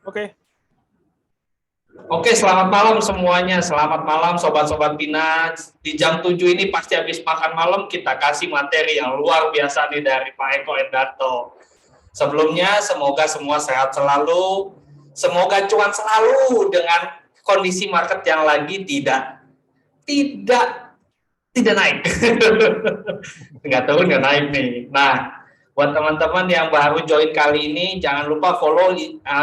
Oke. Oke, selamat malam semuanya. Selamat malam sobat-sobat Pina. Di jam 7 ini pasti habis makan malam, kita kasih materi yang luar biasa nih dari Pak Eko Endarto. Sebelumnya, semoga semua sehat selalu. Semoga cuan selalu dengan kondisi market yang lagi tidak naik. Nggak turun, nggak naik nih. Nah, buat teman-teman yang baru join kali ini, jangan lupa follow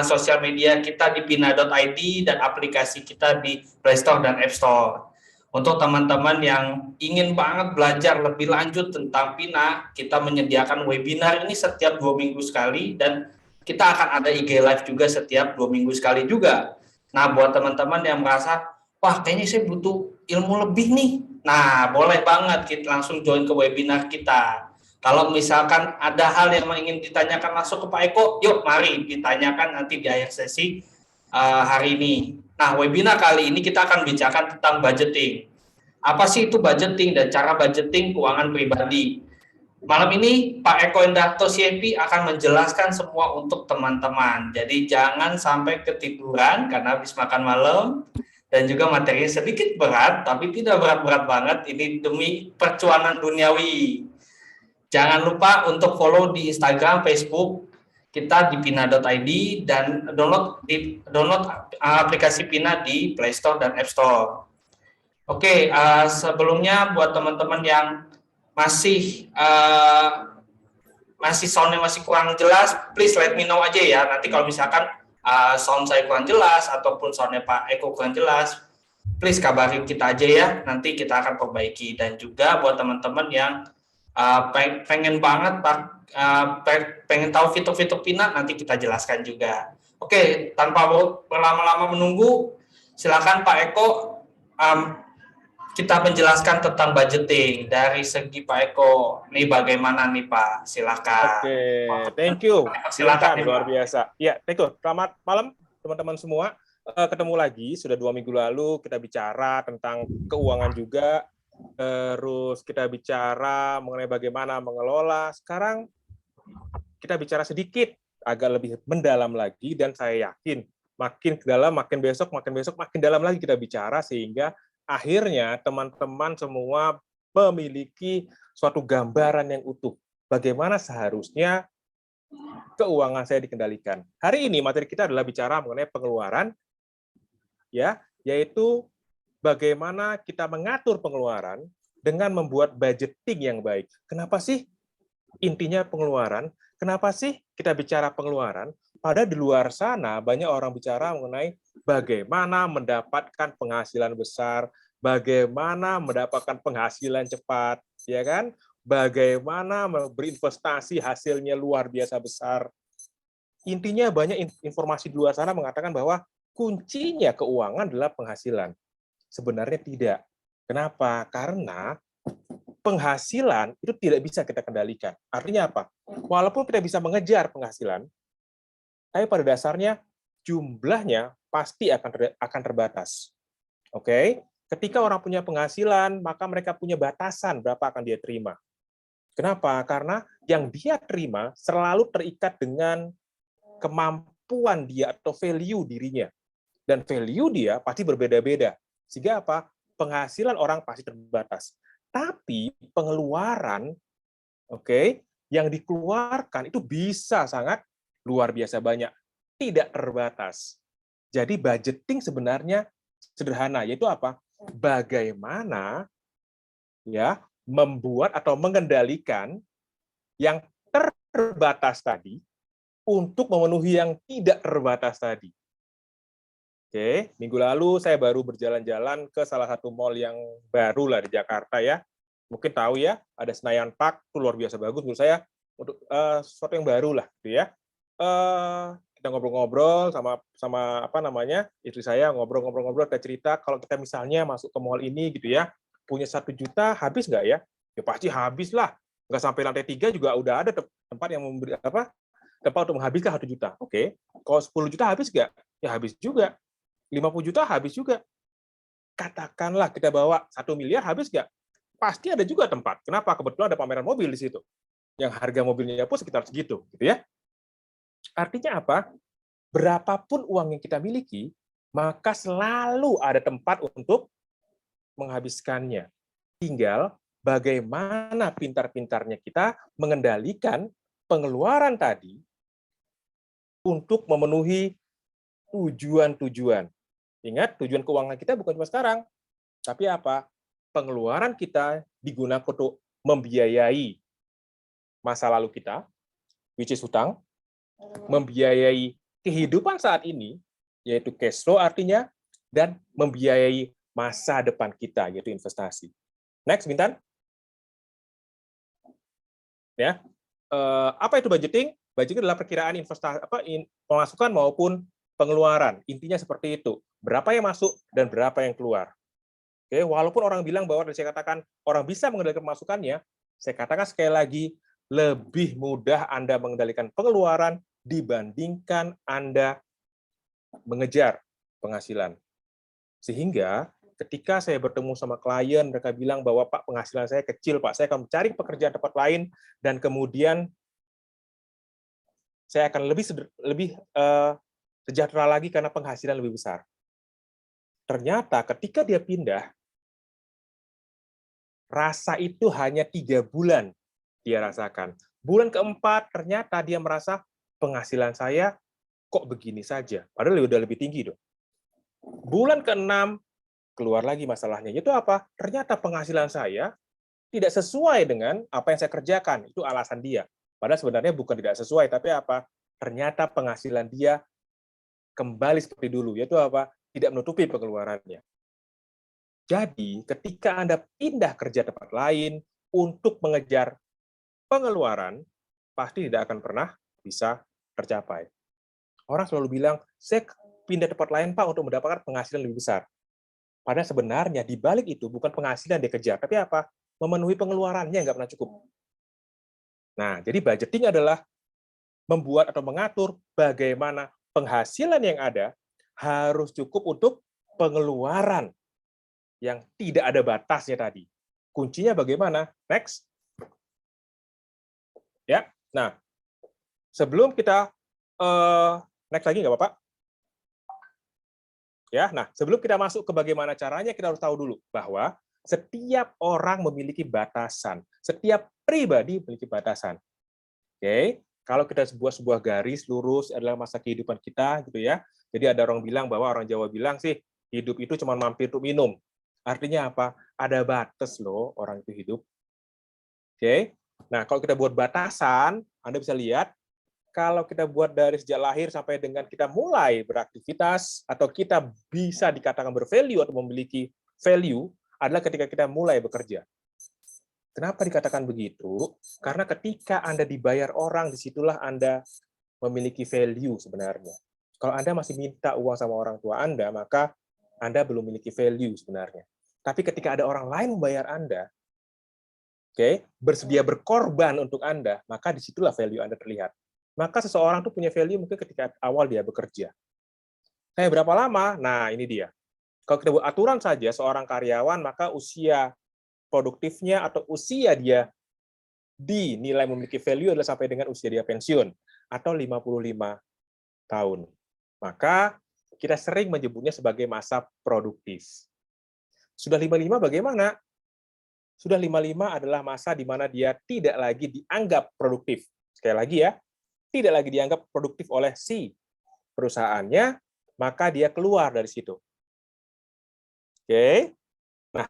sosial media kita di pina.id dan aplikasi kita di Play Store dan App Store. Untuk teman-teman yang ingin banget belajar lebih lanjut tentang Pina, kita menyediakan webinar ini setiap 2 minggu sekali, dan kita akan ada IG Live juga setiap 2 minggu sekali juga. Nah, buat teman-teman yang merasa, wah kayaknya saya butuh ilmu lebih nih, nah boleh banget kita langsung join ke webinar kita. Kalau misalkan ada hal yang ingin ditanyakan langsung ke Pak Eko, yuk mari ditanyakan nanti di akhir sesi hari ini. Nah, webinar kali ini kita akan bicarakan tentang budgeting. Apa sih itu budgeting dan cara budgeting keuangan pribadi? Malam ini Pak Eko Endarto CFP akan menjelaskan semua untuk teman-teman. Jadi jangan sampai ketiduran karena habis makan malam, dan juga materinya sedikit berat, tapi tidak berat-berat banget. Ini demi percuanan duniawi. Jangan lupa untuk follow di Instagram, Facebook kita di pina.id, dan download aplikasi Pina di Play Store dan App Store. Oke, sebelumnya buat teman-teman yang masih soundnya masih kurang jelas, please let me know aja ya. Nanti kalau misalkan sound saya kurang jelas ataupun soundnya Pak Eko kurang jelas, please kabarin kita aja ya. Nanti kita akan perbaiki. Dan juga buat teman-teman yang pengen banget pengen tahu fitur-fitur Pina, nanti kita jelaskan juga. Oke, tanpa berlama-lama menunggu, silakan Pak Eko kita menjelaskan tentang budgeting dari segi Pak Eko. Nih bagaimana nih Pak? Silakan. Oke, thank you. Silakan nih, luar Pak. biasa. Ya, thank you. Selamat malam teman-teman semua. Ketemu lagi, sudah 2 minggu lalu kita bicara tentang keuangan juga. Terus kita bicara mengenai bagaimana mengelola. Sekarang kita bicara sedikit, agak lebih mendalam lagi, dan saya yakin makin dalam, makin besok, makin dalam lagi kita bicara, sehingga akhirnya teman-teman semua memiliki suatu gambaran yang utuh. Bagaimana seharusnya keuangan saya dikendalikan. Hari ini materi kita adalah bicara mengenai pengeluaran, ya, yaitu bagaimana kita mengatur pengeluaran dengan membuat budgeting yang baik. Kenapa sih intinya pengeluaran? Kenapa sih kita bicara pengeluaran? Padahal di luar sana banyak orang bicara mengenai bagaimana mendapatkan penghasilan besar, bagaimana mendapatkan penghasilan cepat, ya kan? Bagaimana berinvestasi hasilnya luar biasa besar. Intinya banyak informasi di luar sana mengatakan bahwa kuncinya keuangan adalah penghasilan. Sebenarnya tidak. Kenapa? Karena penghasilan itu tidak bisa kita kendalikan. Artinya apa? Walaupun kita bisa mengejar penghasilan, tapi pada dasarnya jumlahnya pasti akan terbatas. Oke? Ketika orang punya penghasilan, maka mereka punya batasan berapa akan dia terima. Kenapa? Karena yang dia terima selalu terikat dengan kemampuan dia atau value dirinya. Dan value dia pasti berbeda-beda. Sehingga apa? Penghasilan orang pasti terbatas. Tapi pengeluaran, oke, yang dikeluarkan itu bisa sangat luar biasa banyak, tidak terbatas. Jadi budgeting sebenarnya sederhana, yaitu apa? Bagaimana ya membuat atau mengendalikan yang terbatas tadi untuk memenuhi yang tidak terbatas tadi. Oke, minggu lalu saya baru berjalan-jalan ke salah satu mall yang baru lah di Jakarta ya. Mungkin tahu ya, ada Senayan Park, itu luar biasa bagus menurut saya, untuk sesuatu yang baru lah, gitu ya. Kita ngobrol-ngobrol sama apa namanya, istri saya, ngobrol-ngobrol, kita cerita kalau kita misalnya masuk ke mall ini gitu ya, punya 1 juta, habis nggak ya? Ya pasti habis lah. Nggak sampai lantai 3 juga udah ada tempat yang memberi tempat untuk menghabiskan 1 juta. Oke, kalau 10 juta habis nggak? Ya habis juga. 50 juta habis juga. Katakanlah kita bawa 1 miliar, habis nggak? Pasti ada juga tempat. Kenapa? Kebetulan ada pameran mobil di situ. Yang harga mobilnya pun sekitar segitu, gitu ya. Artinya apa? berapapun uang yang kita miliki, maka selalu ada tempat untuk menghabiskannya. Tinggal bagaimana pintar-pintarnya kita mengendalikan pengeluaran tadi untuk memenuhi tujuan-tujuan. Ingat, tujuan keuangan kita bukan cuma sekarang, tapi apa? Pengeluaran kita digunakan untuk membiayai masa lalu kita, which is hutang, membiayai kehidupan saat ini, yaitu cash flow artinya, dan membiayai masa depan kita, yaitu investasi. Next, Bintan. Ya, apa itu budgeting? Budgeting adalah perkiraan investasi, pemasukan maupun pengeluaran. Intinya seperti itu. Berapa yang masuk dan berapa yang keluar. Oke, walaupun orang bilang bahwa saya katakan orang bisa mengendalikan pemasukannya, saya katakan sekali lagi lebih mudah Anda mengendalikan pengeluaran dibandingkan Anda mengejar penghasilan. Sehingga ketika saya bertemu sama klien, mereka bilang bahwa Pak, penghasilan saya kecil, Pak, saya akan mencari pekerjaan tempat lain dan kemudian saya akan lebih sejahtera lagi karena penghasilan lebih besar. Ternyata ketika dia pindah, rasa itu hanya 3 bulan dia rasakan. Bulan keempat ternyata dia merasa penghasilan saya kok begini saja, padahal udah lebih tinggi dong. Bulan ke-6 keluar lagi masalahnya. Itu apa? Ternyata penghasilan saya tidak sesuai dengan apa yang saya kerjakan. Itu alasan dia. Padahal sebenarnya bukan tidak sesuai, tapi apa? Ternyata penghasilan dia kembali seperti dulu, yaitu apa? Tidak menutupi pengeluarannya. Jadi, ketika Anda pindah kerja tempat lain untuk mengejar pengeluaran, pasti tidak akan pernah bisa tercapai. Orang selalu bilang, saya pindah tempat lain, Pak, untuk mendapatkan penghasilan lebih besar. Padahal sebenarnya di balik itu bukan penghasilan dia kejar, tapi apa? Memenuhi pengeluarannya nggak pernah cukup. Nah, jadi budgeting adalah membuat atau mengatur bagaimana penghasilan yang ada harus cukup untuk pengeluaran yang tidak ada batasnya tadi. Kuncinya bagaimana? Next. Ya. Nah, sebelum kita next lagi nggak apa-apa? Ya. Nah, sebelum kita masuk ke bagaimana caranya, kita harus tahu dulu bahwa setiap orang memiliki batasan. Setiap pribadi memiliki batasan. Oke, kalau kita sebuah garis lurus adalah masa kehidupan kita, gitu ya. Jadi ada orang bilang bahwa orang Jawa bilang sih hidup itu cuma mampir untuk minum. Artinya apa? Ada batas loh orang itu hidup. Oke. Nah, kalau kita buat batasan, Anda bisa lihat kalau kita buat dari sejak lahir sampai dengan kita mulai beraktivitas atau kita bisa dikatakan bervalue atau memiliki value adalah ketika kita mulai bekerja. Kenapa dikatakan begitu? Karena ketika Anda dibayar orang, disitulah Anda memiliki value sebenarnya. Kalau Anda masih minta uang sama orang tua Anda, maka Anda belum memiliki value sebenarnya. Tapi ketika ada orang lain membayar Anda, bersedia berkorban untuk Anda, maka disitulah value Anda terlihat. Maka seseorang tuh punya value mungkin ketika awal dia bekerja. Saya berapa lama? Nah, ini dia. Kalau kita buat aturan saja, seorang karyawan, maka usia produktifnya atau usia dia dinilai memiliki value adalah sampai dengan usia dia pensiun, atau 55 tahun. Maka kita sering menyebutnya sebagai masa produktif. Sudah 55 bagaimana? Sudah 55 adalah masa di mana dia tidak lagi dianggap produktif. Sekali lagi ya, tidak lagi dianggap produktif oleh si perusahaannya, maka dia keluar dari situ. Oke. Nah,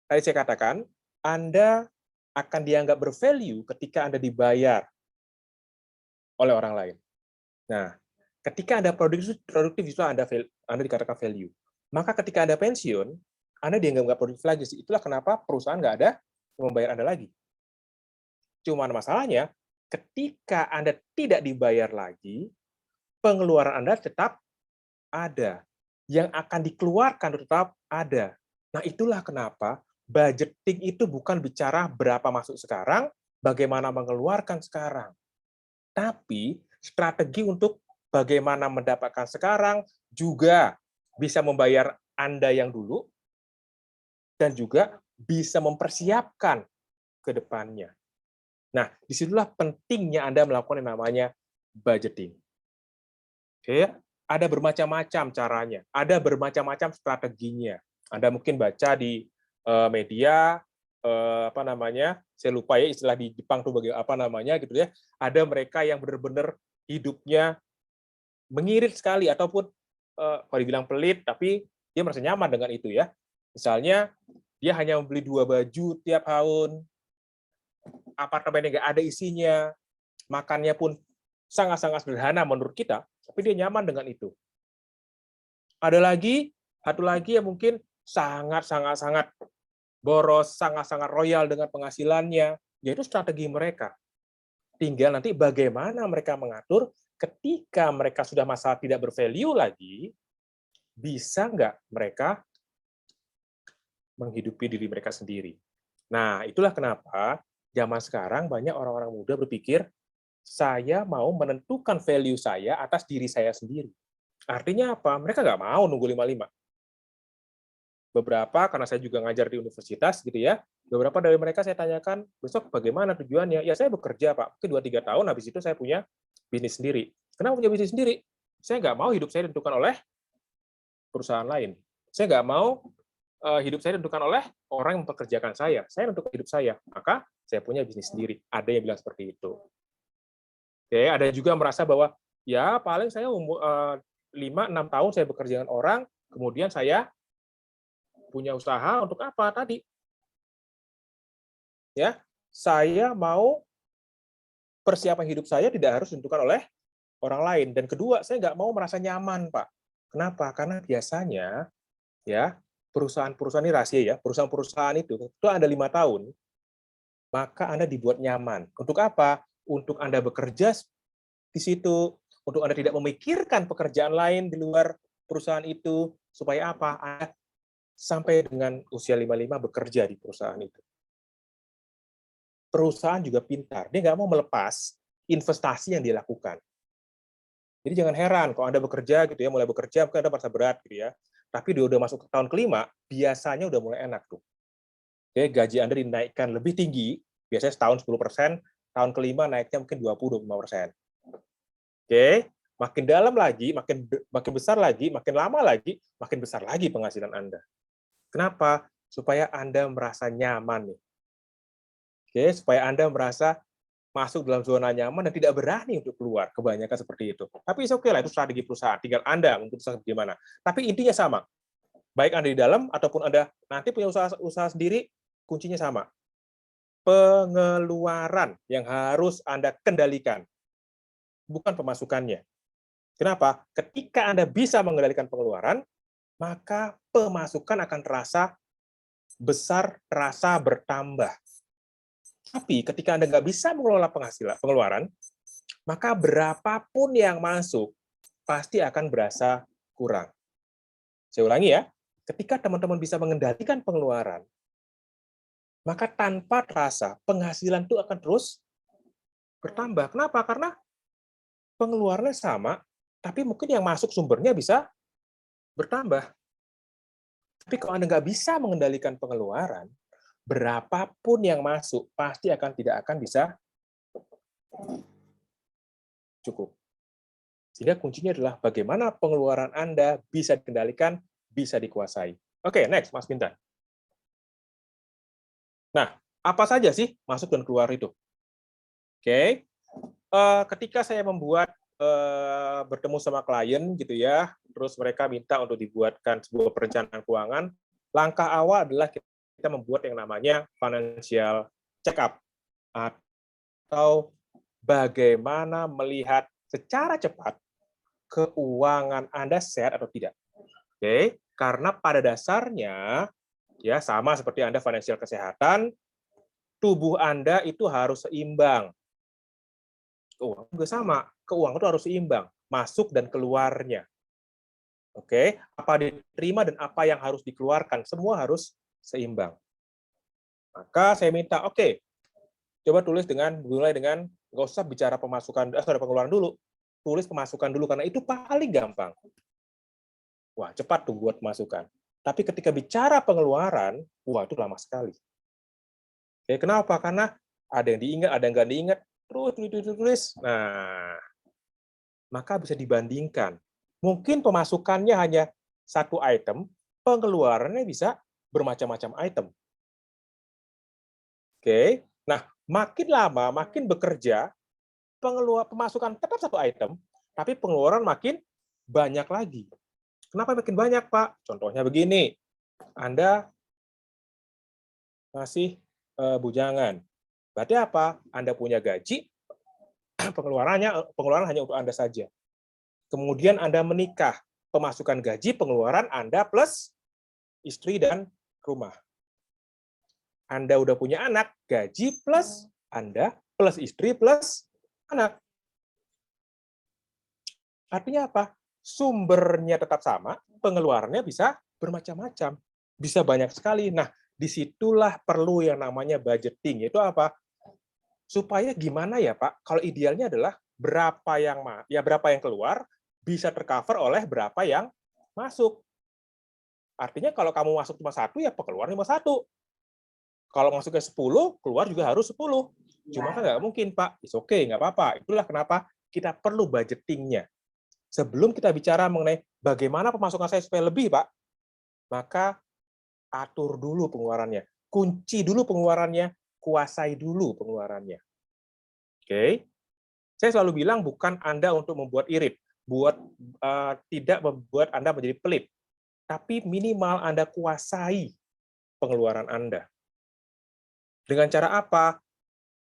tadi saya katakan, Anda akan dianggap bervalue ketika Anda dibayar oleh orang lain. Nah, ketika Anda produktif itu Anda dikatakan value. Maka ketika Anda pensiun, Anda dianggap nggak produktif lagi. Itulah kenapa perusahaan nggak ada yang membayar Anda lagi. Cuman masalahnya, ketika Anda tidak dibayar lagi, pengeluaran Anda tetap ada. Yang akan dikeluarkan tetap ada. Nah, itulah kenapa budgeting itu bukan bicara berapa masuk sekarang, bagaimana mengeluarkan sekarang. Tapi strategi untuk bagaimana mendapatkan sekarang juga bisa membayar Anda yang dulu dan juga bisa mempersiapkan ke depannya. Nah, disitulah pentingnya Anda melakukan yang namanya budgeting. Oke, ada bermacam-macam caranya, ada bermacam-macam strateginya. Anda mungkin baca di media, apa namanya, saya lupa ya istilah di Jepang tuh apa namanya gitu ya. Ada mereka yang benar-benar hidupnya mengirit sekali ataupun kalau dibilang pelit, tapi dia merasa nyaman dengan itu ya. Misalnya dia hanya membeli 2 baju tiap tahun, apartemennya nggak ada isinya, makannya pun sangat-sangat sederhana menurut kita, tapi dia nyaman dengan itu. Ada lagi, satu lagi yang mungkin sangat-sangat boros, sangat-sangat royal dengan penghasilannya, yaitu strategi mereka. Tinggal nanti bagaimana mereka mengatur ketika mereka sudah masalah tidak bervalue lagi, bisa nggak mereka menghidupi diri mereka sendiri. Nah, itulah kenapa zaman sekarang banyak orang-orang muda berpikir, saya mau menentukan value saya atas diri saya sendiri. Artinya apa? Mereka nggak mau nunggu 55. Beberapa, karena saya juga ngajar di universitas gitu ya, beberapa dari mereka saya tanyakan, besok bagaimana tujuannya? Ya saya bekerja Pak, mungkin 2-3 tahun, habis itu saya punya bisnis sendiri. Kenapa punya bisnis sendiri? Saya nggak mau hidup saya ditentukan oleh perusahaan lain. Saya nggak mau hidup saya ditentukan oleh orang yang mempekerjakan saya. Saya menentukan hidup saya, maka saya punya bisnis sendiri. Ada yang bilang seperti itu. Oke, ada juga merasa bahwa ya paling saya 5-6 tahun saya bekerja dengan orang, kemudian saya punya usaha untuk apa tadi? Ya, saya mau persiapan hidup saya tidak harus ditentukan oleh orang lain. Dan kedua, saya nggak mau merasa nyaman, Pak. Kenapa? Karena biasanya ya perusahaan-perusahaan ini rahasia ya, perusahaan-perusahaan itu Anda 5 tahun, maka Anda dibuat nyaman. Untuk apa? Untuk Anda bekerja di situ, untuk Anda tidak memikirkan pekerjaan lain di luar perusahaan itu, supaya apa? Anda sampai dengan usia 55 bekerja di perusahaan itu. Perusahaan juga pintar, dia nggak mau melepas investasi yang dia lakukan. Jadi jangan heran kalau Anda bekerja gitu ya, mulai bekerja mungkin Anda merasa berat gitu ya. Tapi dia udah masuk ke tahun kelima, biasanya udah mulai enak tuh. Oke, gaji Anda dinaikkan lebih tinggi, biasanya setahun 10%, tahun kelima naiknya mungkin 20-25%. Oke, makin dalam lagi, makin besar lagi, makin lama lagi, makin besar lagi penghasilan Anda. Kenapa? Supaya Anda merasa nyaman nih. Oke, supaya Anda merasa masuk dalam zona nyaman dan tidak berani untuk keluar. Kebanyakan seperti itu. Tapi oke lah, itu strategi perusahaan. Tinggal Anda memutuskan bagaimana. Tapi intinya sama. Baik Anda di dalam ataupun Anda nanti punya usaha sendiri, kuncinya sama. Pengeluaran yang harus Anda kendalikan, bukan pemasukannya. Kenapa? Ketika Anda bisa mengendalikan pengeluaran, maka pemasukan akan terasa besar, terasa bertambah. Tapi ketika Anda nggak bisa mengelola pengeluaran, maka berapapun yang masuk, pasti akan berasa kurang. Saya ulangi ya, ketika teman-teman bisa mengendalikan pengeluaran, maka tanpa terasa penghasilan itu akan terus bertambah. Kenapa? Karena pengeluarannya sama, tapi mungkin yang masuk sumbernya bisa bertambah. Tapi kalau Anda nggak bisa mengendalikan pengeluaran, berapapun yang masuk, pasti tidak akan bisa cukup. Sehingga kuncinya adalah bagaimana pengeluaran Anda bisa dikendalikan, bisa dikuasai. Oke, next, Mas Bintan. Nah, apa saja sih masuk dan keluar itu? Oke, ketika saya bertemu sama klien gitu ya, terus mereka minta untuk dibuatkan sebuah perencanaan keuangan, langkah awal adalah kita membuat yang namanya financial check up atau bagaimana melihat secara cepat keuangan Anda sehat atau tidak. Oke, karena pada dasarnya ya sama seperti Anda financial kesehatan, tubuh Anda itu harus seimbang. Keuangan juga sama, keuangan itu harus seimbang, masuk dan keluarnya. Oke, apa diterima dan apa yang harus dikeluarkan, semua harus seimbang. Maka saya minta, oke, coba mulai dengan nggak usah bicara pengeluaran dulu, tulis pemasukan dulu karena itu paling gampang. Wah, cepat tuh buat pemasukan. Tapi ketika bicara pengeluaran, wah itu lama sekali. Oke, kenapa? Karena ada yang diingat, ada yang nggak diingat, terus tulis. Nah, maka bisa dibandingkan. Mungkin pemasukannya hanya satu item, pengeluarannya bisa bermacam-macam item. Oke. Nah, makin lama, makin bekerja, pemasukan tetap satu item, tapi pengeluaran makin banyak lagi. Kenapa makin banyak, Pak? Contohnya begini, Anda masih bujangan. Berarti apa? Anda punya gaji, pengeluaran hanya untuk Anda saja. Kemudian Anda menikah, pemasukan gaji, pengeluaran Anda plus istri dan rumah. Anda udah punya anak, gaji plus Anda plus istri plus anak. Artinya apa? Sumbernya tetap sama, pengeluarannya bisa bermacam-macam, bisa banyak sekali. Nah, disitulah perlu yang namanya budgeting. Itu apa? Supaya gimana ya, Pak? Kalau idealnya adalah berapa yang keluar bisa tercover oleh berapa yang masuk. Artinya kalau kamu masuk cuma satu, ya pengeluaran cuma satu. Kalau masuknya 10, keluar juga harus 10. Cuma kan nggak mungkin, Pak. It's okay, nggak apa-apa. Itulah kenapa kita perlu budgeting-nya. Sebelum kita bicara mengenai bagaimana pemasukan saya supaya lebih, Pak, maka atur dulu pengeluarannya. Kunci dulu pengeluarannya, kuasai dulu pengeluarannya. Oke? Saya selalu bilang bukan Anda untuk membuat irit, tidak membuat Anda menjadi pelit, tapi minimal Anda kuasai pengeluaran Anda. Dengan cara apa?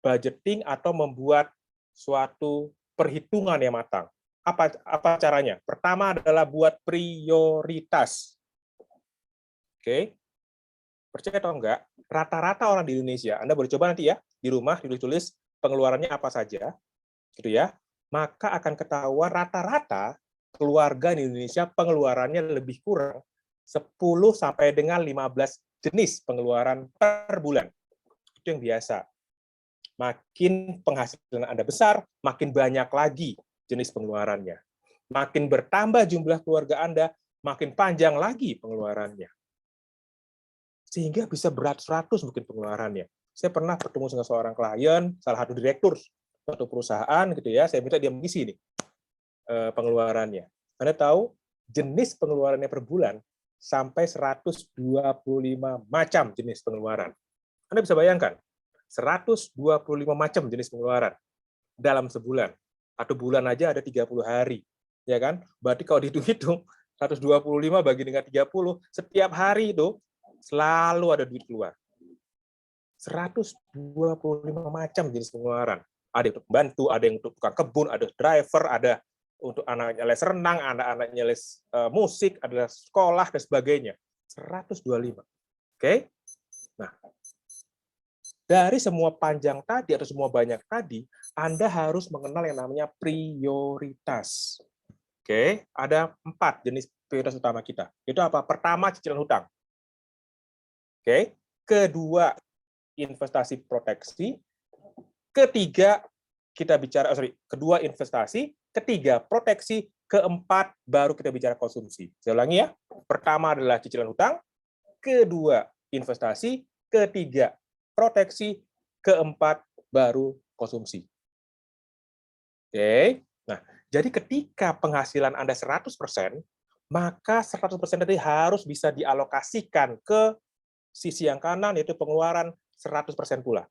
Budgeting atau membuat suatu perhitungan yang matang. Apa caranya? Pertama adalah buat prioritas. Oke? Percaya atau enggak, rata-rata orang di Indonesia, Anda boleh coba nanti ya, di rumah tulis pengeluarannya apa saja, gitu ya, maka akan ketahuan rata-rata keluarga di Indonesia pengeluarannya lebih kurang 10 sampai dengan 15 jenis pengeluaran per bulan. Itu yang biasa. Makin penghasilan Anda besar, makin banyak lagi jenis pengeluarannya. Makin bertambah jumlah keluarga Anda, makin panjang lagi pengeluarannya. Sehingga bisa beratus-ratus mungkin pengeluarannya. Saya pernah bertemu dengan seorang klien, salah satu direktur suatu perusahaan, gitu ya. Saya minta dia mengisi nih pengeluarannya. Anda tahu jenis pengeluarannya per bulan sampai 125 macam jenis pengeluaran. Anda bisa bayangkan, 125 macam jenis pengeluaran dalam sebulan. Atau bulan aja ada 30 hari. Ya kan? Berarti kalau dihitung-hitung, 125 bagi dengan 30, setiap hari itu selalu ada duit keluar. 125 macam jenis pengeluaran. Ada yang untuk membantu, ada yang untuk tukang kebun, ada driver, ada untuk anaknya les renang, anak-anaknya les musik, ada sekolah, dan sebagainya. 125. Oke? Nah, dari semua panjang tadi atau semua banyak tadi, Anda harus mengenal yang namanya prioritas. Oke, ada 4 jenis prioritas utama kita. Itu apa? Pertama, cicilan hutang. Oke. Kedua, investasi proteksi. Ketiga, kedua investasi, ketiga proteksi, keempat baru kita bicara konsumsi. Saya ulangi ya. Pertama adalah cicilan hutang, kedua investasi, ketiga proteksi, keempat baru konsumsi. Oke. Nah, jadi ketika penghasilan Anda 100%, maka 100% tadi harus bisa dialokasikan ke sisi yang kanan, yaitu pengeluaran 100% pula.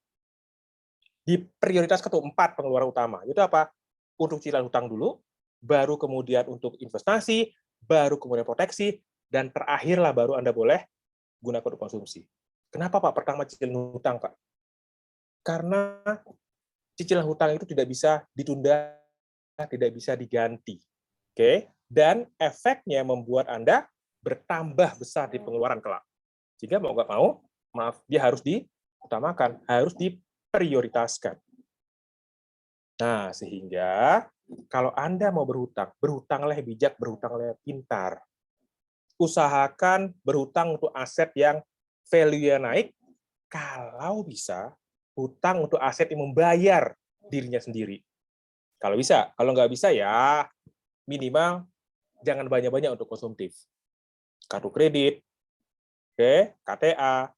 Di prioritas keempat pengeluaran utama. Itu apa? Untuk cicilan hutang dulu, baru kemudian untuk investasi, baru kemudian proteksi, dan terakhirlah baru Anda boleh gunakan untuk konsumsi. Kenapa, Pak? Pertama cicilan hutang, Pak. Karena cicilan hutang itu tidak bisa ditunda, tidak bisa diganti. Oke? Dan efeknya membuat Anda bertambah besar di pengeluaran kelak. Sehingga mau nggak mau, dia harus diutamakan, harus diprioritaskan. Nah, sehingga kalau Anda mau berhutang, berhutanglah bijak, berhutanglah pintar. Usahakan berhutang untuk aset yang value-nya naik, kalau bisa, hutang untuk aset yang membayar dirinya sendiri. Kalau bisa, kalau nggak bisa ya minimal jangan banyak-banyak untuk konsumtif. Kartu kredit, oke, KTA,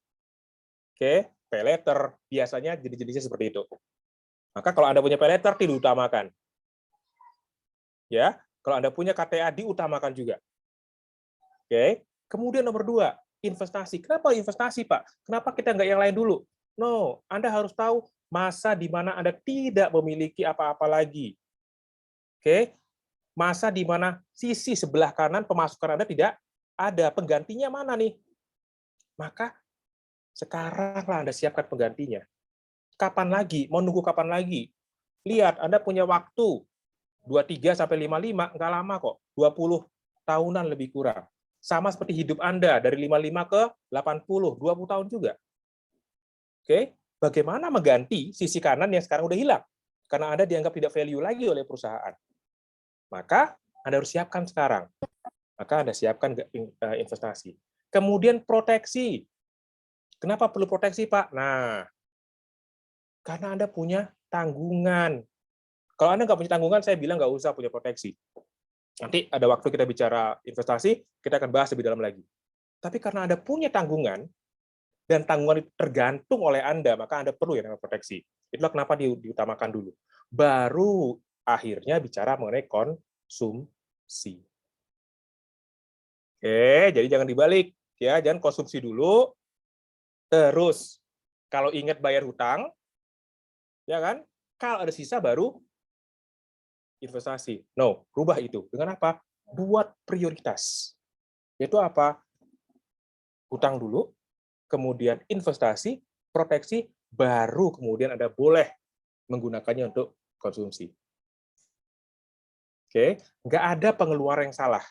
oke, pay letter, biasanya jenis-jenisnya seperti itu. Maka kalau Anda punya pay letter, tidak diutamakan. Ya, kalau Anda punya KTA diutamakan juga. Oke. Kemudian nomor 2, investasi. Kenapa investasi, Pak? Kenapa kita nggak yang lain dulu? No, Anda harus tahu masa di mana Anda tidak memiliki apa-apa lagi. Oke. Masa di mana sisi sebelah kanan pemasukan Anda tidak ada. Penggantinya mana nih? Maka sekaranglah Anda siapkan penggantinya. Kapan lagi? Mau nunggu kapan lagi? Lihat, Anda punya waktu 23 sampai 55, nggak lama kok. 20 tahunan lebih kurang. Sama seperti hidup Anda, dari 55 ke 80, 20 tahun juga. Oke, bagaimana mengganti sisi kanan yang sekarang udah hilang? Karena Anda dianggap tidak value lagi oleh perusahaan. Maka Anda harus siapkan sekarang. Maka Anda siapkan investasi. Kemudian proteksi. Kenapa perlu proteksi, Pak? Nah, karena Anda punya tanggungan. Kalau Anda nggak punya tanggungan, saya bilang nggak usah punya proteksi. Nanti ada waktu kita bicara investasi, kita akan bahas lebih dalam lagi. Tapi karena Anda punya tanggungan, dan tanggungan itu tergantung oleh Anda, maka Anda perlu yang namanya proteksi. Itulah kenapa diutamakan dulu. Baru akhirnya bicara mengenai konsumsi. Oke, jadi jangan dibalik. Ya, jangan konsumsi dulu, terus kalau ingat bayar hutang, ya kan? Kalau ada sisa baru investasi. No, rubah itu. Dengan apa? Buat prioritas. Yaitu apa? Hutang dulu, kemudian investasi, proteksi, baru kemudian Anda boleh menggunakannya untuk konsumsi. Oke, nggak ada pengeluaran yang salah.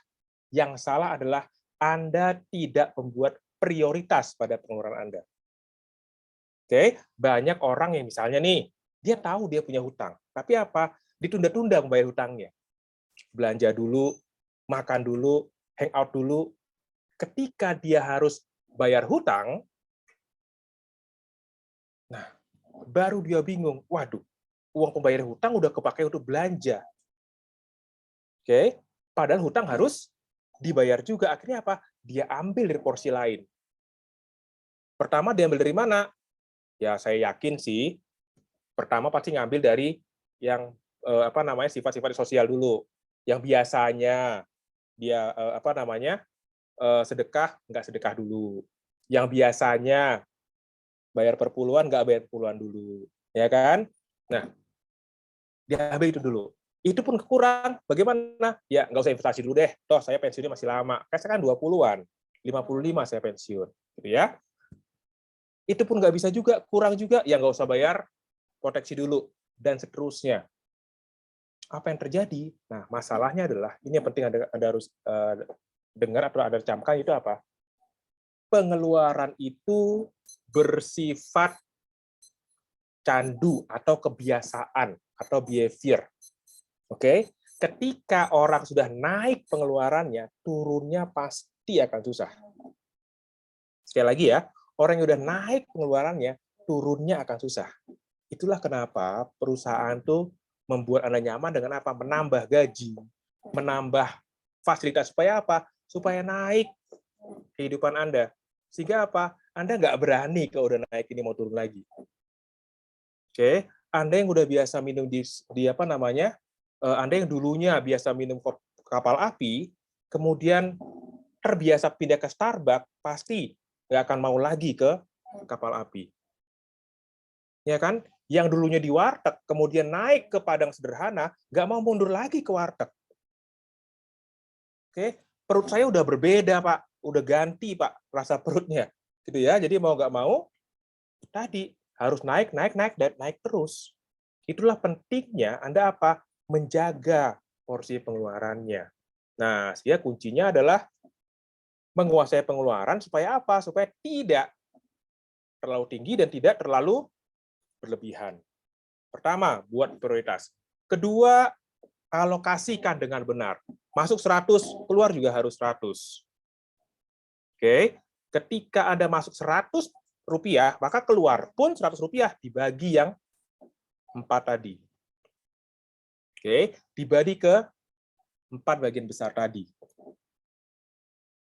Yang salah adalah Anda tidak membuat prioritas pada pengeluaran Anda. Oke, banyak orang yang misalnya nih, dia tahu dia punya hutang, tapi apa? Ditunda-tunda membayar hutangnya. Belanja dulu, makan dulu, hangout dulu. Ketika dia harus bayar hutang, nah, baru dia bingung. Waduh, uang pembayar hutang udah kepakai untuk belanja. Oke, padahal hutang harus dibayar juga. Akhirnya apa? Dia ambil dari porsi lain. Pertama diambil dari mana? Ya saya yakin sih. Pertama pasti ngambil dari yang apa namanya sifat-sifat sosial dulu. Yang biasanya dia apa namanya sedekah nggak sedekah dulu. Yang biasanya bayar perpuluhan nggak bayar perpuluhan dulu, ya kan? Nah, diambil itu dulu. Itu pun kurang, bagaimana? Ya, nggak usah investasi dulu deh. Toh, saya pensiunnya masih lama. Saya kan 20-an. 55 saya pensiun. Gitu ya. Itu pun nggak bisa juga, kurang juga. Ya, nggak usah bayar proteksi dulu. Dan seterusnya. Apa yang terjadi? Nah, masalahnya adalah, ini yang penting Anda harus dengar atau Anda camkan, itu apa? Pengeluaran itu bersifat candu atau kebiasaan atau behavior. Oke, ketika orang sudah naik pengeluarannya, turunnya pasti akan susah. Sekali lagi ya, orang yang sudah naik pengeluarannya, turunnya akan susah. Itulah kenapa perusahaan tuh membuat Anda nyaman dengan apa? Menambah gaji, menambah fasilitas supaya apa? Supaya naik kehidupan Anda. Sehingga apa? Anda nggak berani kalau udah naik ini mau turun lagi. Oke, Anda yang udah biasa minum di apa namanya? Anda yang dulunya biasa minum kapal api, kemudian terbiasa pindah ke Starbucks, pasti nggak akan mau lagi ke kapal api. Ya kan? Yang dulunya di warteg, kemudian naik ke Padang Sederhana, nggak mau mundur lagi ke warteg. Oke, perut saya udah berbeda, Pak. Udah ganti, Pak, rasa perutnya. Gitu ya. Jadi mau nggak mau, tadi harus naik, dan naik terus. Itulah pentingnya Anda apa? Menjaga porsi pengeluarannya. Nah, sehingga kuncinya adalah menguasai pengeluaran supaya apa? Supaya tidak terlalu tinggi dan tidak terlalu berlebihan. Pertama, buat prioritas. Kedua, alokasikan dengan benar. Masuk 100, keluar juga harus 100. Oke, ketika Anda masuk 100 rupiah, maka keluar pun 100 rupiah dibagi yang 4 tadi. Oke, dibagi ke 4 bagian besar tadi.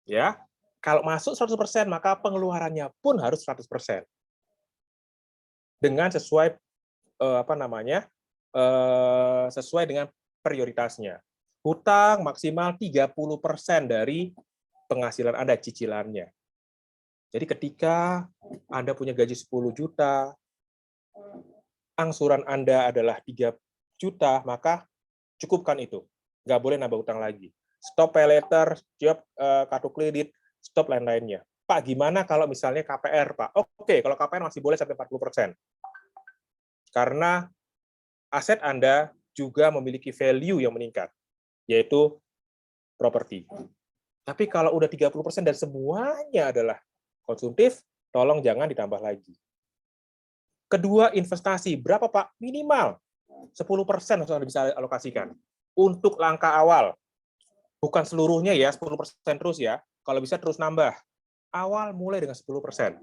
Ya, kalau masuk 100%, maka pengeluarannya pun harus 100%. Dengan sesuai apa namanya? Sesuai dengan prioritasnya. hutang maksimal 30% dari penghasilan Anda, cicilannya. Jadi ketika Anda punya gaji 10 juta, angsuran Anda adalah 3 juta, maka cukupkan itu. Nggak boleh nambah hutang lagi. Stop pay later, stop kartu kredit, stop lain-lainnya. Pak, gimana kalau misalnya KPR, Pak? Oke, kalau KPR masih boleh sampai 40%. Karena aset Anda juga memiliki value yang meningkat, yaitu properti. Tapi kalau udah 30% dan semuanya adalah konsumtif, tolong jangan ditambah lagi. Kedua, investasi. Berapa, Pak? Minimal 10% harus Anda bisa alokasikan. Untuk langkah awal. Bukan seluruhnya ya, 10% terus ya. Kalau bisa terus nambah. Awal mulai dengan 10%.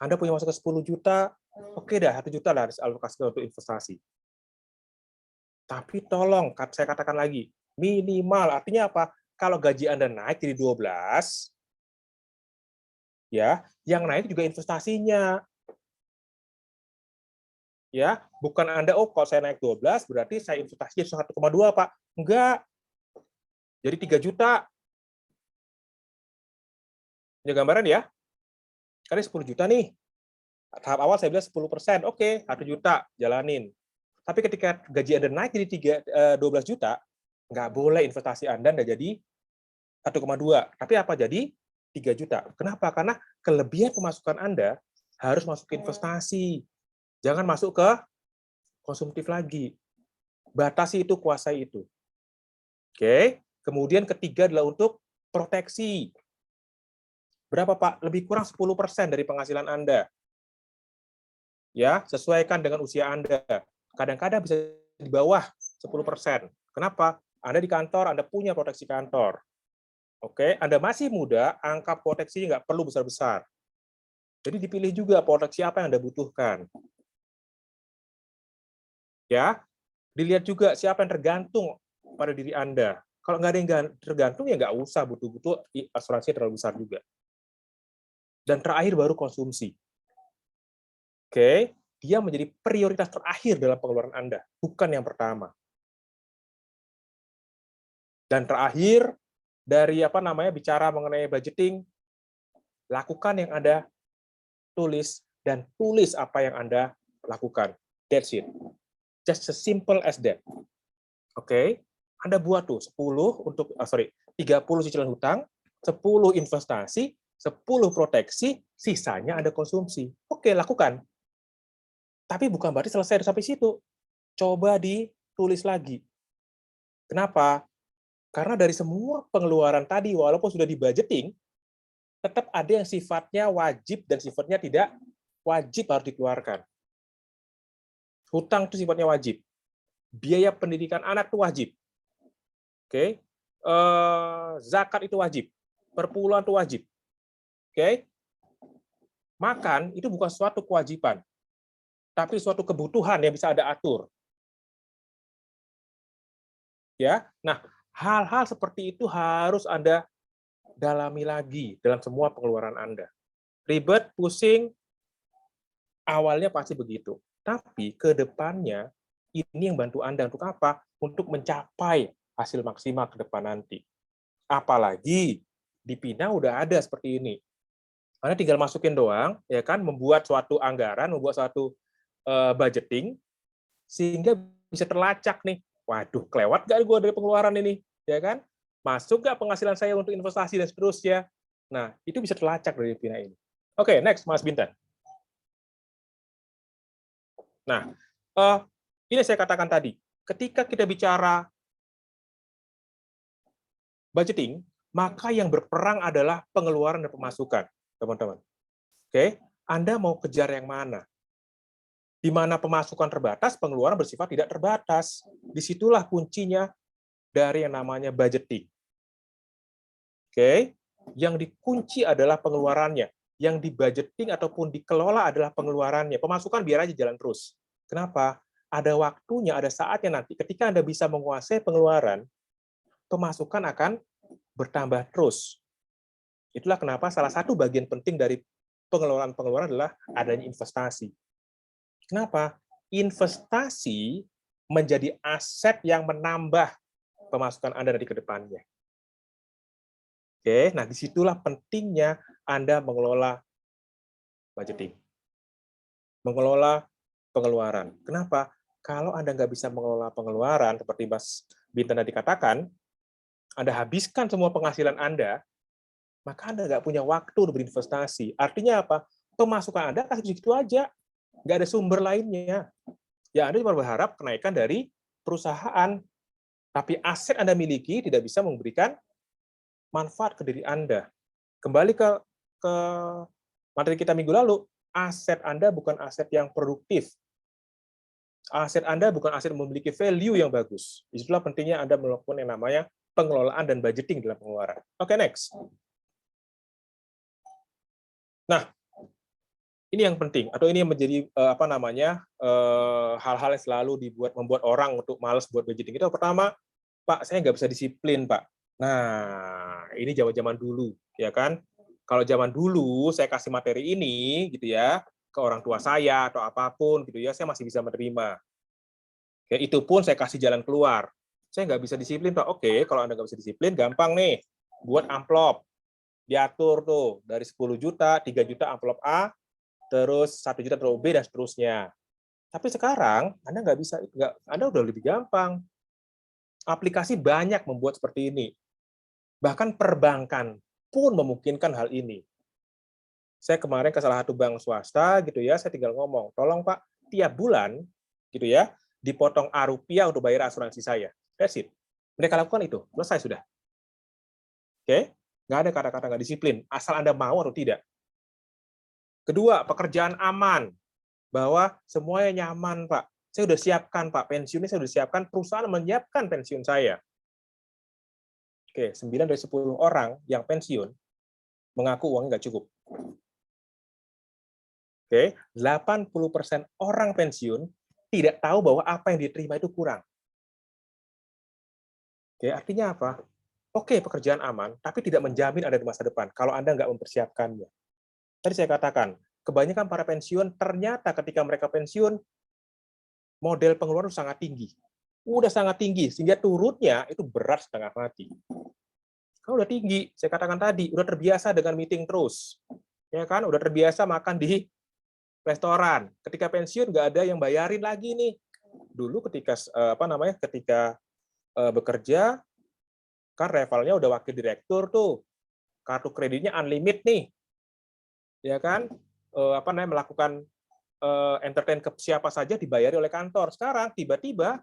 Anda punya masukan 10 juta, oke dah, 1 juta lah harus alokasikan untuk investasi. Tapi tolong, saya katakan lagi, minimal. Artinya apa? Kalau gaji Anda naik jadi 12, ya, yang naik juga investasinya. Ya, bukan Anda, oh kalau saya naik 12, berarti saya investasi 1,2, Pak. Enggak. Jadi 3 juta. Punya gambaran ya? Kali 10 juta nih. Tahap awal saya bilang 10%, oke, 1 juta, jalanin. Tapi ketika gaji Anda naik jadi 12 juta, nggak boleh investasi Anda nggak jadi 1,2. Tapi apa jadi 3 juta. Kenapa? Karena kelebihan pemasukan Anda harus masuk ke investasi. Jangan masuk ke konsumtif lagi. Batasi itu, kuasai itu. Oke. Kemudian ketiga adalah untuk proteksi. Berapa, Pak? Lebih kurang 10% dari penghasilan Anda. Ya, sesuaikan dengan usia Anda. Kadang-kadang bisa di bawah 10%. Kenapa? Anda di kantor, Anda punya proteksi kantor. Oke, Anda masih muda, angka proteksi nggak perlu besar-besar. Jadi dipilih juga proteksi apa yang Anda butuhkan. Ya, dilihat juga siapa yang tergantung pada diri Anda. Kalau nggak ada yang tergantung, ya nggak usah butuh-butuh asuransi terlalu besar juga. Dan terakhir baru konsumsi. Oke, dia menjadi prioritas terakhir dalam pengeluaran Anda, bukan yang pertama. Dan terakhir, dari bicara mengenai budgeting, lakukan yang Anda tulis dan tulis apa yang Anda lakukan. That's it. Just as simple as that. Oke, Anda buat tuh 30 cicilan hutang, 10 investasi, 10 proteksi, sisanya Anda konsumsi. Oke, lakukan. Tapi bukan berarti selesai sampai situ. Coba ditulis lagi. Kenapa? Karena dari semua pengeluaran tadi, walaupun sudah di-budgeting, tetap ada yang sifatnya wajib dan sifatnya tidak wajib harus dikeluarkan. Hutang itu sifatnya wajib. Biaya pendidikan anak itu wajib. Oke. Zakat itu wajib. Perpuluhan itu wajib. Oke. Makan itu bukan suatu kewajiban, tapi suatu kebutuhan yang bisa Anda atur. Ya. Nah, hal-hal seperti itu harus Anda dalami lagi dalam semua pengeluaran Anda. Ribet, pusing, awalnya pasti begitu. Tapi ke depannya, ini yang bantu Anda untuk apa? Untuk mencapai hasil maksimal ke depan nanti. Apalagi di Pina udah ada seperti ini. Anda tinggal masukin doang, ya kan, membuat suatu anggaran, membuat suatu budgeting, sehingga bisa terlacak nih. Waduh, kelewat nggak gue dari pengeluaran ini? Ya kan? Masuk nggak penghasilan saya untuk investasi dan seterusnya? Nah, itu bisa terlacak dari Pina ini. Oke, next, Mas Bintan. Nah, ini saya katakan tadi, ketika kita bicara budgeting, maka yang berperang adalah pengeluaran dan pemasukan, teman-teman. Oke, Anda mau kejar yang mana? Di mana pemasukan terbatas, pengeluaran bersifat tidak terbatas. Disitulah kuncinya dari yang namanya budgeting. Oke, yang dikunci adalah pengeluarannya. Yang di budgeting ataupun dikelola adalah pengeluarannya. Pemasukan biar aja jalan terus. Kenapa? Ada waktunya, ada saatnya nanti ketika Anda bisa menguasai pengeluaran, pemasukan akan bertambah terus. Itulah kenapa salah satu bagian penting dari pengeluaran-pengeluaran adalah adanya investasi. Kenapa? Investasi menjadi aset yang menambah pemasukan Anda dari ke depannya. Oke, nah disitulah pentingnya Anda mengelola budgeting, mengelola pengeluaran. Kenapa? Kalau Anda nggak bisa mengelola pengeluaran, seperti Mas Bintan tadi katakan, Anda habiskan semua penghasilan Anda, maka Anda nggak punya waktu untuk berinvestasi. Artinya apa? Pemasukan Anda kasih segitu aja, nggak ada sumber lainnya. Ya Anda cuma berharap kenaikan dari perusahaan, tapi aset Anda miliki tidak bisa memberikan manfaat ke diri Anda. Kembali ke materi kita minggu lalu, aset Anda bukan aset yang produktif. Aset Anda bukan aset yang memiliki value yang bagus. Disitulah pentingnya Anda melakukan yang namanya pengelolaan dan budgeting dalam pengeluaran. Oke, next. Nah, ini yang penting, atau ini yang menjadi hal-hal yang selalu membuat orang untuk malas buat budgeting. Itu pertama, Pak, saya nggak bisa disiplin, Pak. Nah, ini zaman-zaman dulu, ya kan? Kalau zaman dulu saya kasih materi ini, gitu ya, ke orang tua saya atau apapun, gitu ya, saya masih bisa menerima. Ya, itu pun saya kasih jalan keluar. Saya nggak bisa disiplin, Pak. Oke, kalau Anda nggak bisa disiplin, gampang nih. Buat amplop. Diatur tuh, dari 10 juta, 3 juta amplop A, terus 1 juta amplop B, dan seterusnya. Tapi sekarang, Anda nggak bisa, Anda udah lebih gampang. Aplikasi banyak membuat seperti ini. Bahkan perbankan pun memungkinkan hal ini. Saya kemarin ke salah satu bank swasta, gitu ya, saya tinggal ngomong, tolong Pak, tiap bulan, gitu ya, dipotong A rupiah untuk bayar asuransi saya. That's it. Mereka lakukan itu, selesai sudah. Oke? Nggak ada kata-kata nggak disiplin, asal Anda mau atau tidak. Kedua, pekerjaan aman. Bahwa semuanya nyaman, Pak. Saya sudah siapkan, Pak. Pensiunnya saya sudah siapkan, perusahaan menyiapkan pensiun saya. Oke, 9 dari 10 orang yang pensiun mengaku uangnya nggak cukup. Oke, 80% orang pensiun tidak tahu bahwa apa yang diterima itu kurang. Oke, artinya apa? Oke, pekerjaan aman, tapi tidak menjamin ada di masa depan kalau Anda nggak mempersiapkannya. Tadi saya katakan, kebanyakan para pensiun ternyata ketika mereka pensiun, model pengeluaran sangat tinggi. Udah sangat tinggi, sehingga turunnya itu berat setengah mati. Kalau udah tinggi, saya katakan tadi, udah terbiasa dengan meeting terus. Ya kan, udah terbiasa makan di restoran. Ketika pensiun nggak ada yang bayarin lagi nih. Dulu ketika bekerja, kan levelnya udah wakil direktur tuh. Kartu kreditnya unlimited nih. Ya kan? Melakukan entertain ke siapa saja dibayari oleh kantor. Sekarang tiba-tiba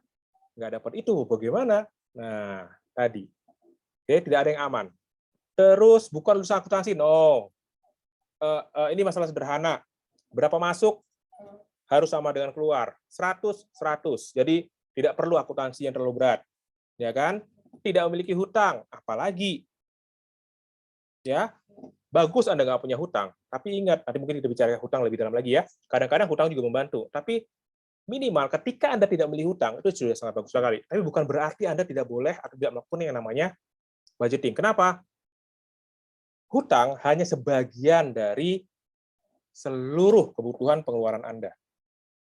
nggak dapat itu, bagaimana? Nah, tadi. Oke, tidak ada yang aman. Terus bukan lulusan akuntansi, no. Ini masalah sederhana. Berapa masuk harus sama dengan keluar. 100, 100. Jadi tidak perlu akuntansi yang terlalu berat. Ya kan? Tidak memiliki hutang, apalagi. Ya, bagus Anda nggak punya hutang, tapi ingat, nanti mungkin kita bicara hutang lebih dalam lagi ya. Kadang-kadang hutang juga membantu, tapi minimal ketika Anda tidak memiliki hutang, itu sudah sangat bagus sekali. Tapi bukan berarti Anda tidak boleh atau tidak melakukan yang namanya budgeting. Kenapa? Hutang hanya sebagian dari seluruh kebutuhan pengeluaran Anda.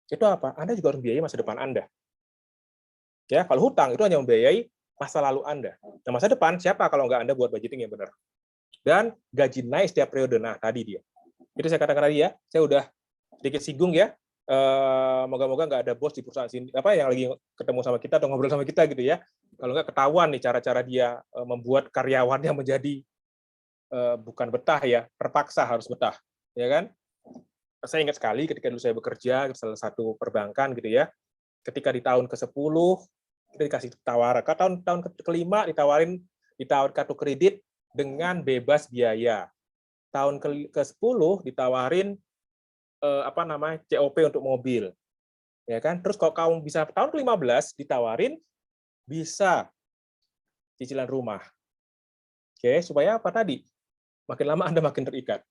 Itu apa? Anda juga harus biayai masa depan Anda. Ya, kalau hutang itu hanya membiayai masa lalu Anda. Nah, masa depan siapa kalau nggak Anda buat budgeting yang benar? Dan gaji naik setiap periode. Nah, tadi dia. Itu saya katakan tadi ya, saya udah sedikit singgung ya. Moga-moga nggak ada bos di perusahaan sini yang lagi ketemu sama kita atau ngobrol sama kita gitu ya. Kalau nggak ketahuan nih cara-cara dia membuat karyawannya menjadi bukan betah ya, terpaksa harus betah, ya kan? Saya ingat sekali ketika dulu saya bekerja di salah satu perbankan gitu ya. Ketika di tahun ke-10 kita dikasih tawaran, tahun ke-5 ditawarin kartu kredit dengan bebas biaya. Tahun ke-10 ditawarin COP untuk mobil. Ya kan? Terus kalau kamu bisa tahun ke-15 ditawarin bisa cicilan rumah. Oke, supaya apa tadi? Makin lama Anda makin terikat.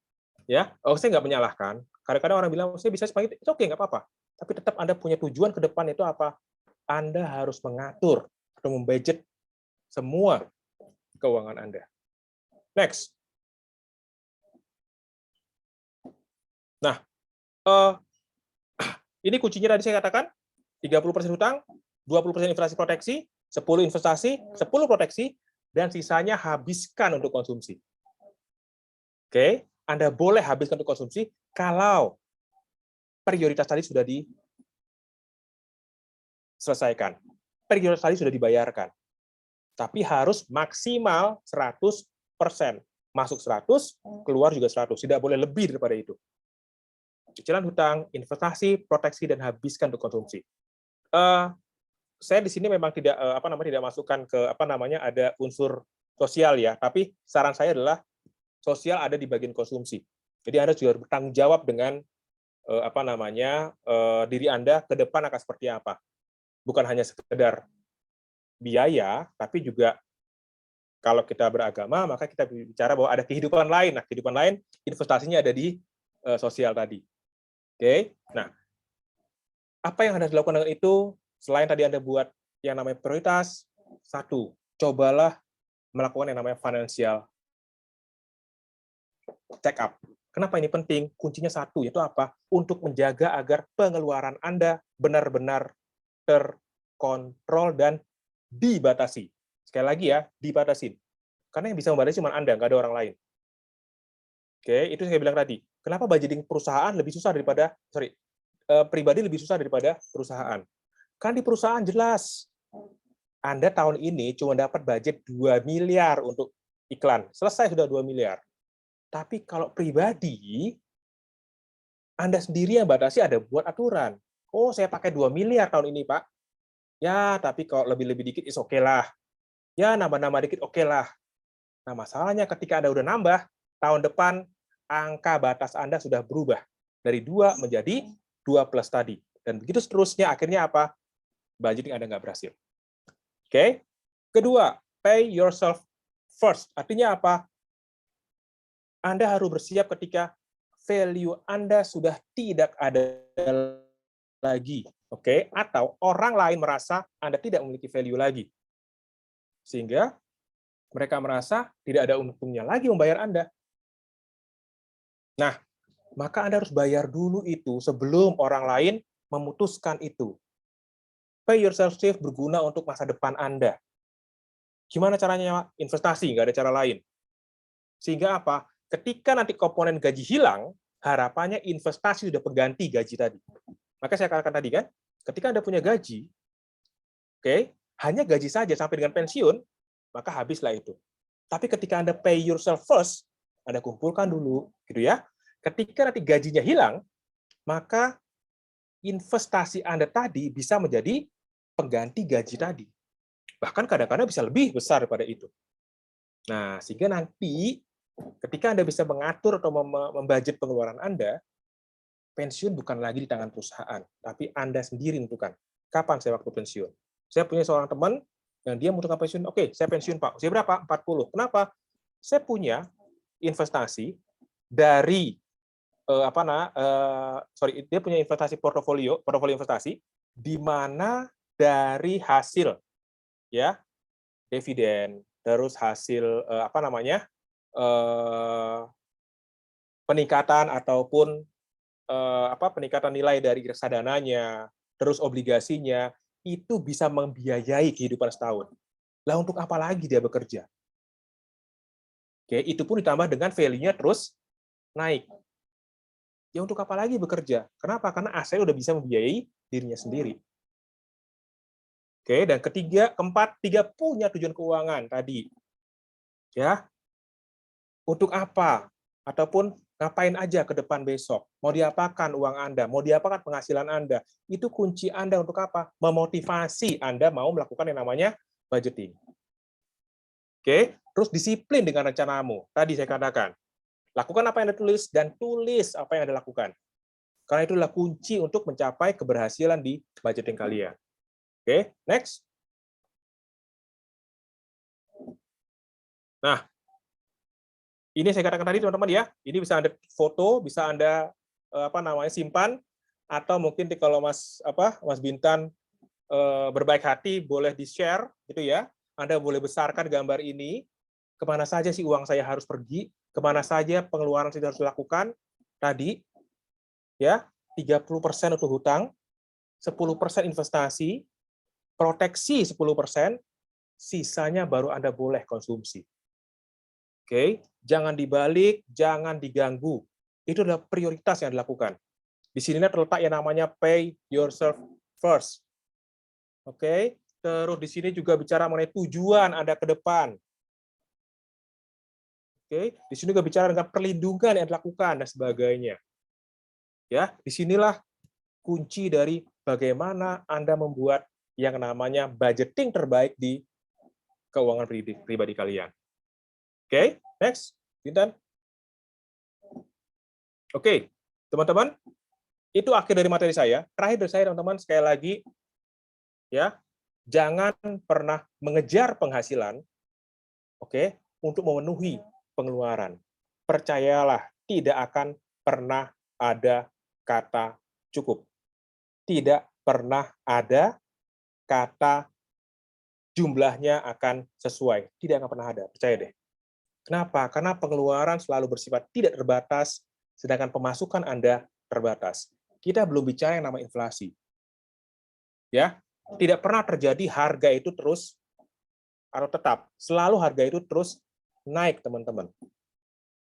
Ya, saya nggak menyalahkan. Kadang-kadang orang bilang, saya bisa seperti itu, oke, nggak apa-apa. Tapi tetap Anda punya tujuan ke depan itu apa? Anda harus mengatur atau membudget semua keuangan Anda. Next. Nah, ini kuncinya tadi saya katakan, 30% hutang, 20% inflasi proteksi, 10 investasi, 10 proteksi, dan sisanya habiskan untuk konsumsi. Oke, Anda boleh habiskan untuk konsumsi kalau prioritas tadi sudah diselesaikan. Prioritas tadi sudah dibayarkan. Tapi harus maksimal 100%. Masuk 100, keluar juga 100. Tidak boleh lebih daripada itu. Cicilan hutang, investasi, proteksi, dan habiskan untuk konsumsi. Saya di sini memang tidak tidak masukkan ke ada unsur sosial ya, tapi saran saya adalah sosial ada di bagian konsumsi. Jadi Anda juga bertanggung jawab dengan diri Anda ke depan akan seperti apa. Bukan hanya sekedar biaya, tapi juga kalau kita beragama, maka kita bicara bahwa ada kehidupan lain. Nah, kehidupan lain investasinya ada di sosial tadi. Oke. Nah, apa yang Anda lakukan dengan itu? Selain tadi Anda buat yang namanya prioritas, satu, cobalah melakukan yang namanya financial check up. Kenapa ini penting? Kuncinya satu, yaitu apa? Untuk menjaga agar pengeluaran Anda benar-benar terkontrol dan dibatasi. Sekali lagi ya, dibatasin. Karena yang bisa membatasi cuma Anda, nggak ada orang lain. Oke, itu saya bilang tadi. Kenapa budgeting perusahaan lebih susah daripada, pribadi lebih susah daripada perusahaan? Kan di perusahaan jelas, Anda tahun ini cuma dapat budget 2 miliar untuk iklan. Selesai sudah 2 miliar. Tapi kalau pribadi, Anda sendiri yang batasi ada buat aturan. Oh, saya pakai 2 miliar tahun ini, Pak. Ya, tapi kalau lebih-lebih dikit, is oke lah. Ya, nambah-nambah dikit, oke lah. Nah, masalahnya ketika Anda udah nambah, tahun depan angka batas Anda sudah berubah. Dari 2 menjadi 2 plus tadi. Dan begitu seterusnya, akhirnya apa? Budgeting Anda nggak berhasil. Oke? Kedua, pay yourself first. Artinya apa? Anda harus bersiap ketika value Anda sudah tidak ada lagi. Oke? Atau orang lain merasa Anda tidak memiliki value lagi. Sehingga mereka merasa tidak ada untungnya lagi membayar Anda. Nah, maka Anda harus bayar dulu itu sebelum orang lain memutuskan itu. Pay yourself safe berguna untuk masa depan Anda. Gimana caranya? Investasi, nggak ada cara lain. Sehingga apa? Ketika nanti komponen gaji hilang, harapannya investasi sudah pengganti gaji tadi. Maka saya katakan tadi kan, ketika Anda punya gaji, hanya gaji saja sampai dengan pensiun, maka habislah itu. Tapi ketika Anda pay yourself first, Anda kumpulkan dulu, gitu ya. Ketika nanti gajinya hilang, maka investasi Anda tadi bisa menjadi pengganti gaji tadi. Bahkan kadang-kadang bisa lebih besar daripada itu. Nah, sehingga nanti ketika Anda bisa mengatur atau membudget pengeluaran Anda, pensiun bukan lagi di tangan perusahaan, tapi Anda sendiri menentukan kapan saya waktu pensiun. Saya punya seorang teman yang dia membutuhkan pensiun, oke, saya pensiun Pak. Usia berapa? 40. Kenapa? Saya punya investasi dari dia punya investasi portofolio investasi di mana dari hasil ya dividen, terus hasil peningkatan ataupun peningkatan nilai dari reksadananya, terus obligasinya itu bisa membiayai kehidupan setahun. Lah untuk apa lagi dia bekerja? Oke, itu pun ditambah dengan value-nya terus naik. Ya untuk apa lagi bekerja? Kenapa? Karena aset udah bisa membiayai dirinya sendiri. Oke, dan keempat, punya tujuan keuangan tadi. Ya. Untuk apa? Ataupun ngapain aja ke depan besok? Mau diapakan uang Anda? Mau diapakan penghasilan Anda? Itu kunci Anda untuk apa? Memotivasi Anda mau melakukan yang namanya budgeting. Oke, terus disiplin dengan rencanamu. Tadi saya katakan, lakukan apa yang Anda tulis dan tulis apa yang Anda lakukan. Karena itulah kunci untuk mencapai keberhasilan di budgeting kalian. Oke, next. Nah, ini saya katakan tadi teman-teman ya. Ini bisa Anda foto, bisa Anda simpan, atau mungkin kalau Mas Bintan berbaik hati boleh di-share gitu ya. Anda boleh besarkan gambar ini. Kemana saja sih uang saya harus pergi? Kemana saja pengeluaran saya harus lakukan? Tadi ya 30% untuk hutang, 10% investasi, proteksi 10%, sisanya baru Anda boleh konsumsi. Oke, jangan dibalik, jangan diganggu. Itu adalah prioritas yang dilakukan. Di sinilah terletak yang namanya pay yourself first. Oke, terus di sini juga bicara mengenai tujuan Anda ke depan. Oke, di sini juga bicara dengan perlindungan yang dilakukan dan sebagainya. Ya, disinilah kunci dari bagaimana Anda membuat yang namanya budgeting terbaik di keuangan pribadi kalian. Oke, next, Bintan. Oke, teman-teman, itu akhir dari materi saya. Terakhir dari saya, teman-teman, sekali lagi, ya, jangan pernah mengejar penghasilan, oke, untuk memenuhi pengeluaran. Percayalah, tidak akan pernah ada kata cukup. Tidak pernah ada kata jumlahnya akan sesuai. Tidak akan pernah ada, percaya deh. Kenapa? Karena pengeluaran selalu bersifat tidak terbatas, sedangkan pemasukan Anda terbatas. Kita belum bicara yang namanya inflasi. Ya, tidak pernah terjadi harga itu terus atau tetap. Selalu harga itu terus naik, teman-teman.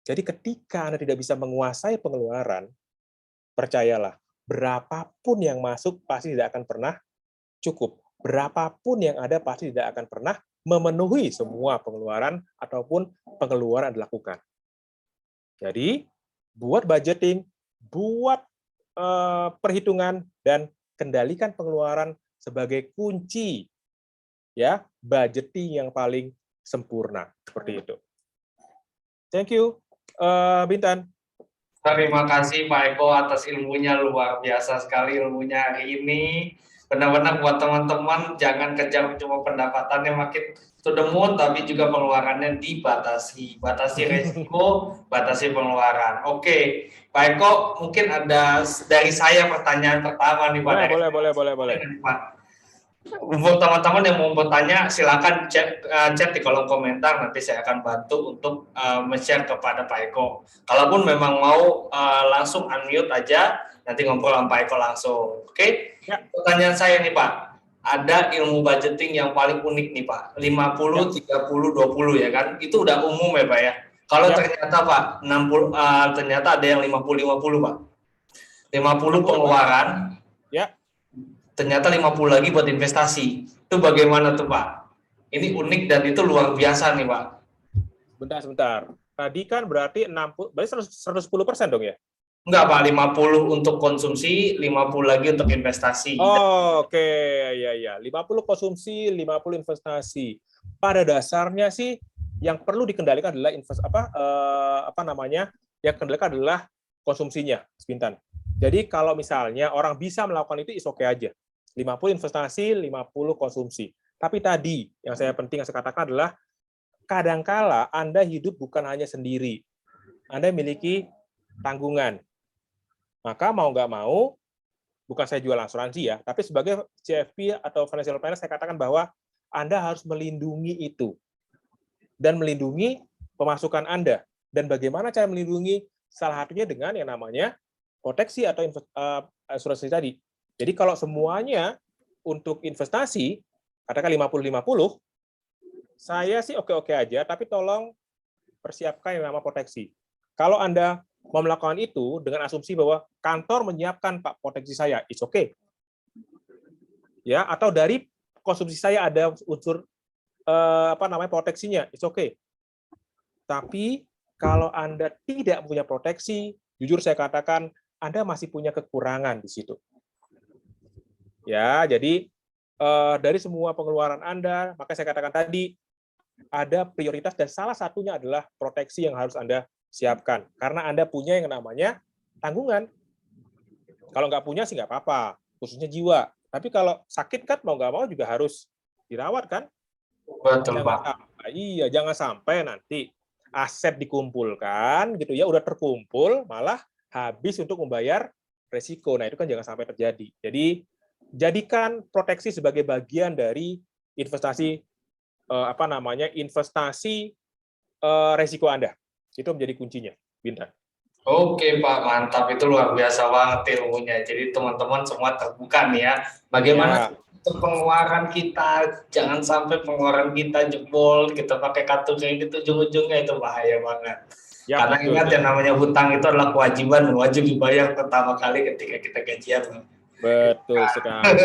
Jadi ketika Anda tidak bisa menguasai pengeluaran, percayalah, berapapun yang masuk pasti tidak akan pernah cukup. Berapapun yang ada pasti tidak akan pernah memenuhi semua pengeluaran ataupun pengeluaran yang dilakukan. Jadi, buat budgeting, buat perhitungan, dan kendalikan pengeluaran sebagai kunci ya budgeting yang paling sempurna. Seperti itu. Thank you, Bintan. Terima kasih Pak Eko atas ilmunya, luar biasa sekali ilmunya hari ini. Benar-benar buat teman-teman jangan kejar cuma pendapatannya makin to the moon, tapi juga pengeluarannya dibatasi. Batasi resiko, batasi pengeluaran. Oke, Pak Eko, mungkin ada dari saya pertanyaan pertama nih Pak. Boleh. Pak. Untuk teman-teman yang mau bertanya, silakan chat di kolom komentar, nanti saya akan bantu untuk men-share kepada Pak Eko. Kalaupun memang mau langsung unmute aja, nanti ngobrol sama Pak Eko langsung. Oke? Ya. Pertanyaan saya nih Pak, ada ilmu budgeting yang paling unik nih Pak, 50, 30, 20 ya kan? Itu udah umum ya Pak ya? Kalau ternyata Pak, 60, ternyata ada yang 50-50 Pak. 50 pengeluaran, ya. Ternyata 50 lagi buat investasi. Itu bagaimana tuh Pak? Ini unik dan itu luar biasa nih Pak. Sebentar. Tadi kan berarti 60, berarti 110% dong ya? Enggak Pak, 50 untuk konsumsi, 50 lagi untuk investasi. Oh, oke. Ya. 50 konsumsi, 50 investasi. Pada dasarnya sih yang perlu dikendalikan adalah yang kendalikan adalah konsumsinya, Bintan. Jadi kalau misalnya orang bisa melakukan itu, is oke aja. 50 investasi, 50 konsumsi. Tapi tadi yang penting yang saya katakan adalah kadangkala Anda hidup bukan hanya sendiri. Anda memiliki tanggungan. Maka mau nggak mau, bukan saya jual asuransi ya, tapi sebagai CFP atau financial planner saya katakan bahwa Anda harus melindungi itu. Dan melindungi pemasukan Anda. Dan bagaimana cara melindungi? Salah satunya dengan yang namanya proteksi atau asuransi tadi. Jadi kalau semuanya untuk investasi, katakan 50-50, saya sih oke-oke aja, tapi tolong persiapkan yang nama proteksi. Kalau Anda mau melakukan itu dengan asumsi bahwa kantor menyiapkan Pak proteksi saya, it's okay. Ya, atau dari konsumsi saya ada unsur proteksinya, it's okay. Tapi kalau Anda tidak punya proteksi, jujur saya katakan Anda masih punya kekurangan di situ. Ya, jadi dari semua pengeluaran Anda, maka saya katakan tadi ada prioritas dan salah satunya adalah proteksi yang harus Anda siapkan. Karena Anda punya yang namanya tanggungan. Kalau nggak punya sih nggak apa-apa, khususnya jiwa. Tapi kalau sakit kan mau nggak mau juga harus dirawat kan? Betul Pak. Iya, jangan sampai nanti aset dikumpulkan gitu ya, udah terkumpul malah habis untuk membayar resiko. Nah, itu kan jangan sampai terjadi. Jadi jadikan proteksi sebagai bagian dari investasi investasi resiko Anda. Itu menjadi kuncinya, Bintan. Oke Pak, mantap, itu luar biasa banget ilmunya. Jadi teman-teman semua terbuka nih ya. Bagaimana pengeluaran kita, jangan sampai pengeluaran kita jebol, kita pakai kartu kredit ujung-ujungnya itu bahaya banget. Ya, Karena betul, ingat yang namanya hutang itu adalah kewajiban, wajib dibayar pertama kali ketika kita gajian. betul sekali.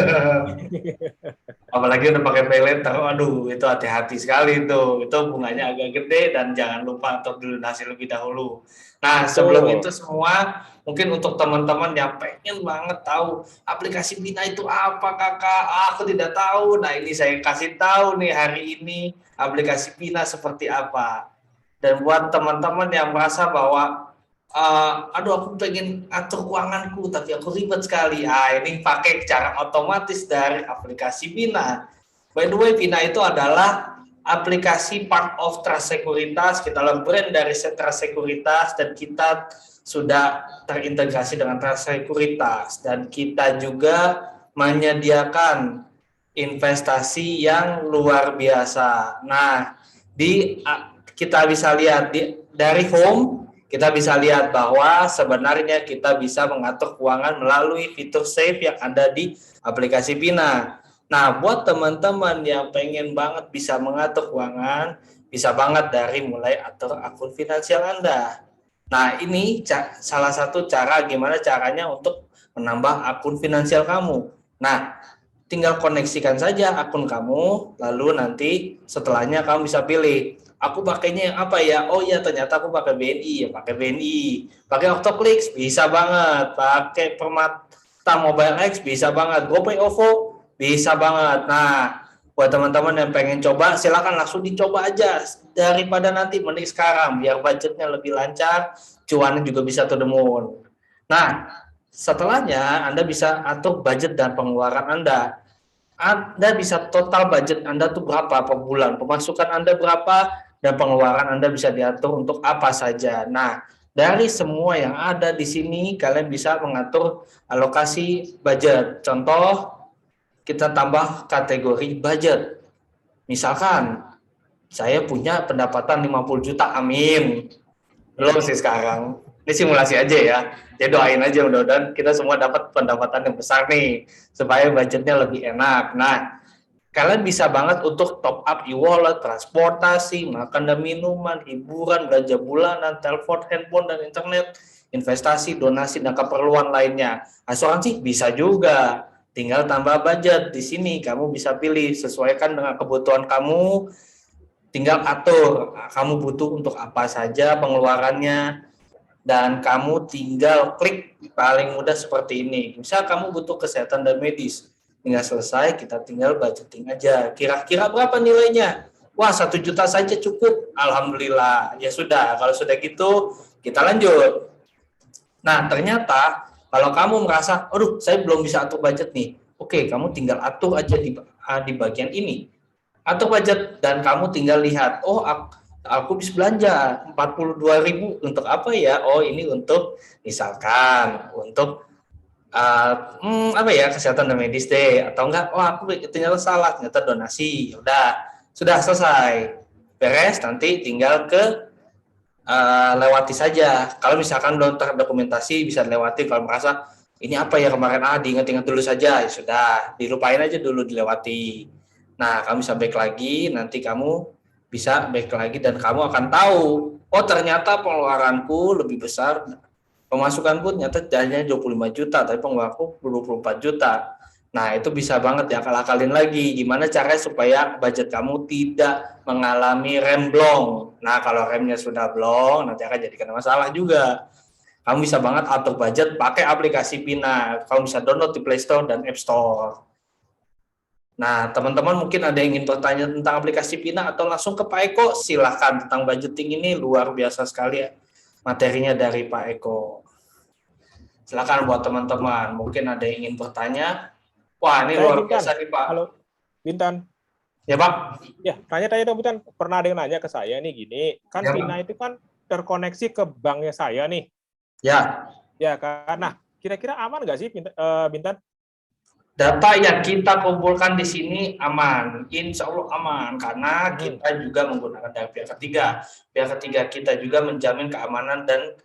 Apalagi udah pakai pay letter, aduh itu hati-hati sekali itu bunganya agak gede dan jangan lupa untuk dilunasi lebih dahulu. Nah sebelum Betul. itu semua, mungkin untuk teman-teman yang pengen banget tahu aplikasi Bina itu apa kakak, aku tidak tahu. Nah ini saya kasih tahu nih hari ini aplikasi Bina seperti apa. Dan buat teman-teman yang merasa bahwa aduh aku pengen atur keuanganku tapi aku ribet sekali. Ini pakai cara otomatis dari aplikasi Bina. By the way, Bina itu adalah aplikasi part of Trust Sekuritas. Kita adalah brand dari Trust Sekuritas dan kita sudah terintegrasi dengan Trust Sekuritas dan kita juga menyediakan investasi yang luar biasa. Nah, kita bisa lihat dari home kita bisa lihat bahwa sebenarnya kita bisa mengatur keuangan melalui fitur save yang ada di aplikasi Bina. Nah, buat teman-teman yang pengen banget bisa mengatur keuangan, bisa banget dari mulai atur akun finansial Anda. Nah, ini salah satu cara gimana caranya untuk menambah akun finansial kamu. Nah, tinggal koneksikan saja akun kamu, lalu nanti setelahnya kamu bisa pilih aku pakainya yang apa ya? Oh ya ternyata aku pakai BNI ya, pakai BNI. Pakai Octoclicks bisa banget, pakai Permata Mobile X bisa banget, GoPay OVO bisa banget. Nah, buat teman-teman yang pengen coba silakan langsung dicoba aja daripada nanti mending sekarang biar budgetnya lebih lancar, cuannya juga bisa to the moon. Nah, setelahnya Anda bisa atur budget dan pengeluaran Anda. Anda bisa total budget Anda tuh berapa per bulan, pemasukan Anda berapa, dan pengeluaran Anda bisa diatur untuk apa saja. Nah, dari semua yang ada di sini, kalian bisa mengatur alokasi budget. Contoh, kita tambah kategori budget. Misalkan, saya punya pendapatan 50 juta, amin. Belum sih sekarang. Ini simulasi aja ya. Jadi doain aja mudah-mudahan kita semua dapat pendapatan yang besar nih. Supaya budgetnya lebih enak. Nah, kalian bisa banget untuk top up e-wallet, transportasi, makan dan minuman, hiburan, belanja bulanan, telepon, handphone, dan internet, investasi, donasi, dan keperluan lainnya. Asuransi bisa juga. Tinggal tambah budget. Di sini kamu bisa pilih, sesuaikan dengan kebutuhan kamu, tinggal atur kamu butuh untuk apa saja pengeluarannya, dan kamu tinggal klik paling mudah seperti ini. Misal kamu butuh kesehatan dan medis, tinggal selesai, kita tinggal budgeting aja. Kira-kira berapa nilainya? Wah, 1 juta saja cukup. Alhamdulillah. Ya sudah, kalau sudah gitu, kita lanjut. Nah, ternyata kalau kamu merasa, aduh, saya belum bisa atur budget nih. Oke, kamu tinggal atur aja di bagian ini. Atur budget, dan kamu tinggal lihat, oh, aku bisa belanja 42.000 untuk apa ya? Oh, ini untuk misalkan untuk apa ya, kesehatan dan medis deh, atau enggak, oh aku ternyata salah, ternyata donasi. Udah, sudah selesai, beres, nanti tinggal ke lewati saja. Kalau misalkan belum terdokumentasi bisa lewati. Kalau merasa ini apa ya kemarin, diingat-ingat dulu saja, ya sudah, dilupain aja dulu, dilewati. Nah, kamu bisa back lagi, nanti kamu bisa back lagi dan kamu akan tahu, oh ternyata pengeluaranku lebih besar, pemasukanku ternyata hanya 25 juta, tapi pengeluaranku 24 juta. Nah, itu bisa banget diakal-akalin lagi. Gimana caranya supaya budget kamu tidak mengalami rem blong. Nah, kalau remnya sudah blong, nanti akan jadi kena masalah juga. Kamu bisa banget atur budget pakai aplikasi Bina. Kamu bisa download di Play Store dan App Store. Nah, teman-teman mungkin ada yang ingin bertanya tentang aplikasi Bina atau langsung ke Pak Eko, silahkan. Tentang budgeting ini luar biasa sekali ya materinya dari Pak Eko. Silakan buat teman-teman, mungkin ada yang ingin bertanya. Wah, ini luar biasa nih Pak. Halo, Bintan. Ya Pak. Ya, tanya-tanya dong Bintan. Pernah ada yang nanya ke saya nih gini, kan Ya, Bina itu kan terkoneksi ke banknya saya nih. Ya. Ya, karena kira-kira aman nggak sih Bintan? Data yang kita kumpulkan di sini aman, insya Allah aman, karena kita juga menggunakan dari pihak ketiga. Pihak ketiga kita juga menjamin keamanan dan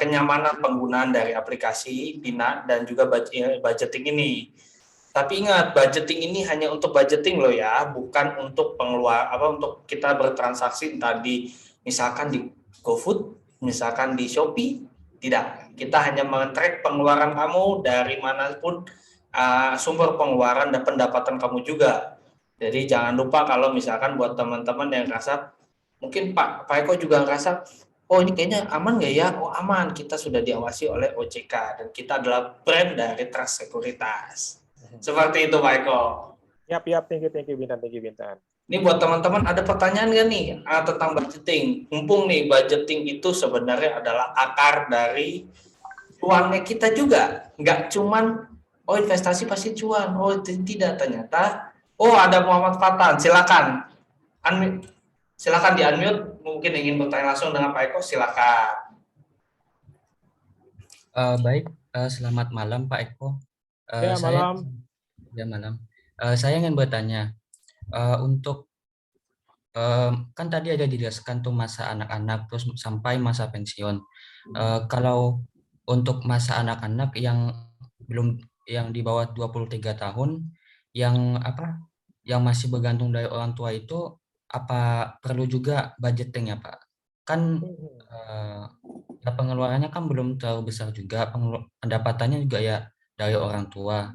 kenyamanan penggunaan dari aplikasi Bina dan juga budgeting ini. Tapi ingat, budgeting ini hanya untuk budgeting loh ya, bukan untuk untuk kita bertransaksi entah di misalkan di GoFood, misalkan di Shopee, tidak. Kita hanya men-track pengeluaran kamu dari manapun sumber pengeluaran dan pendapatan kamu juga. Jadi jangan lupa kalau misalkan buat teman-teman yang ngerasa, mungkin Pak Eko juga ngerasa, oh ini kayaknya aman nggak ya? Oh aman, kita sudah diawasi oleh OJK dan kita adalah brand dari Trust Sekuritas. Seperti itu, Pak Eko. Yap, thank you Bintan. Ini buat teman-teman ada pertanyaan nggak nih tentang budgeting? Mumpung nih budgeting itu sebenarnya adalah akar dari uangnya kita juga. Nggak cuman, oh investasi pasti cuan. Oh tidak, ternyata. Oh ada Muhammad Fatan, silakan. Silakan di-unmute. Mungkin ingin bertanya langsung dengan Pak Eko, silakan. Baik, selamat malam Pak Eko. Malam. Malam. Saya ingin bertanya, untuk kan tadi ada dijelaskan tuh masa anak-anak terus sampai masa pensiun. Kalau untuk masa anak-anak yang di bawah 23 tahun yang masih bergantung dari orang tua itu apa perlu juga budgeting ya Pak? Kan ya pengeluarannya kan belum terlalu besar juga, pendapatannya juga ya dari orang tua.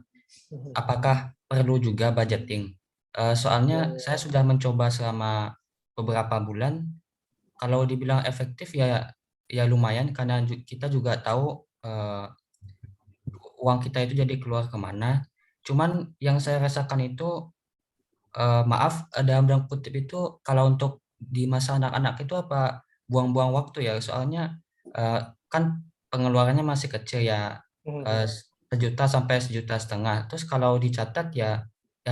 Apakah perlu juga budgeting? Soalnya saya sudah mencoba selama beberapa bulan. Kalau dibilang efektif ya lumayan karena kita juga tahu uang kita itu jadi keluar kemana. Cuman yang saya rasakan itu maaf dalam kutip itu kalau untuk di masa anak-anak itu apa buang-buang waktu ya. Soalnya kan pengeluarannya masih kecil ya. 1 juta sampai 1,5 juta. Terus kalau dicatat ya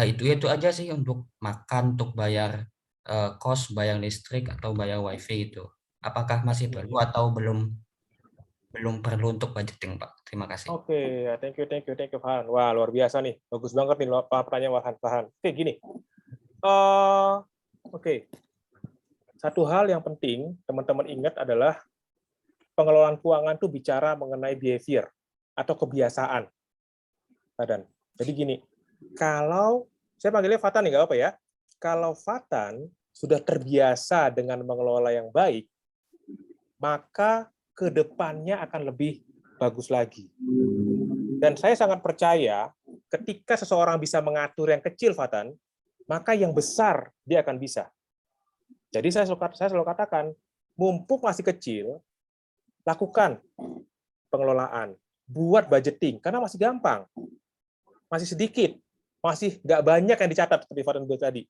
itu aja sih untuk makan, untuk bayar kos, bayar listrik atau bayar wifi itu. Apakah masih perlu atau belum perlu untuk budgeting Pak? Terima kasih. Oke, thank you Farhan. Wah luar biasa nih, bagus banget nih pertanyaan Farhan. Oke gini, satu hal yang penting teman-teman ingat adalah pengelolaan keuangan itu bicara mengenai behavior atau kebiasaan. Jadi gini, kalau saya panggilnya Fatan nih, nggak apa ya. Kalau Fatan sudah terbiasa dengan mengelola yang baik, maka ke depannya akan lebih bagus lagi. Dan saya sangat percaya ketika seseorang bisa mengatur yang kecil, Fatan, maka yang besar dia akan bisa. Jadi saya selalu katakan, mumpung masih kecil, lakukan pengelolaan, buat budgeting, karena masih gampang. Masih sedikit, masih nggak banyak yang dicatat seperti Fatan bilang tadi.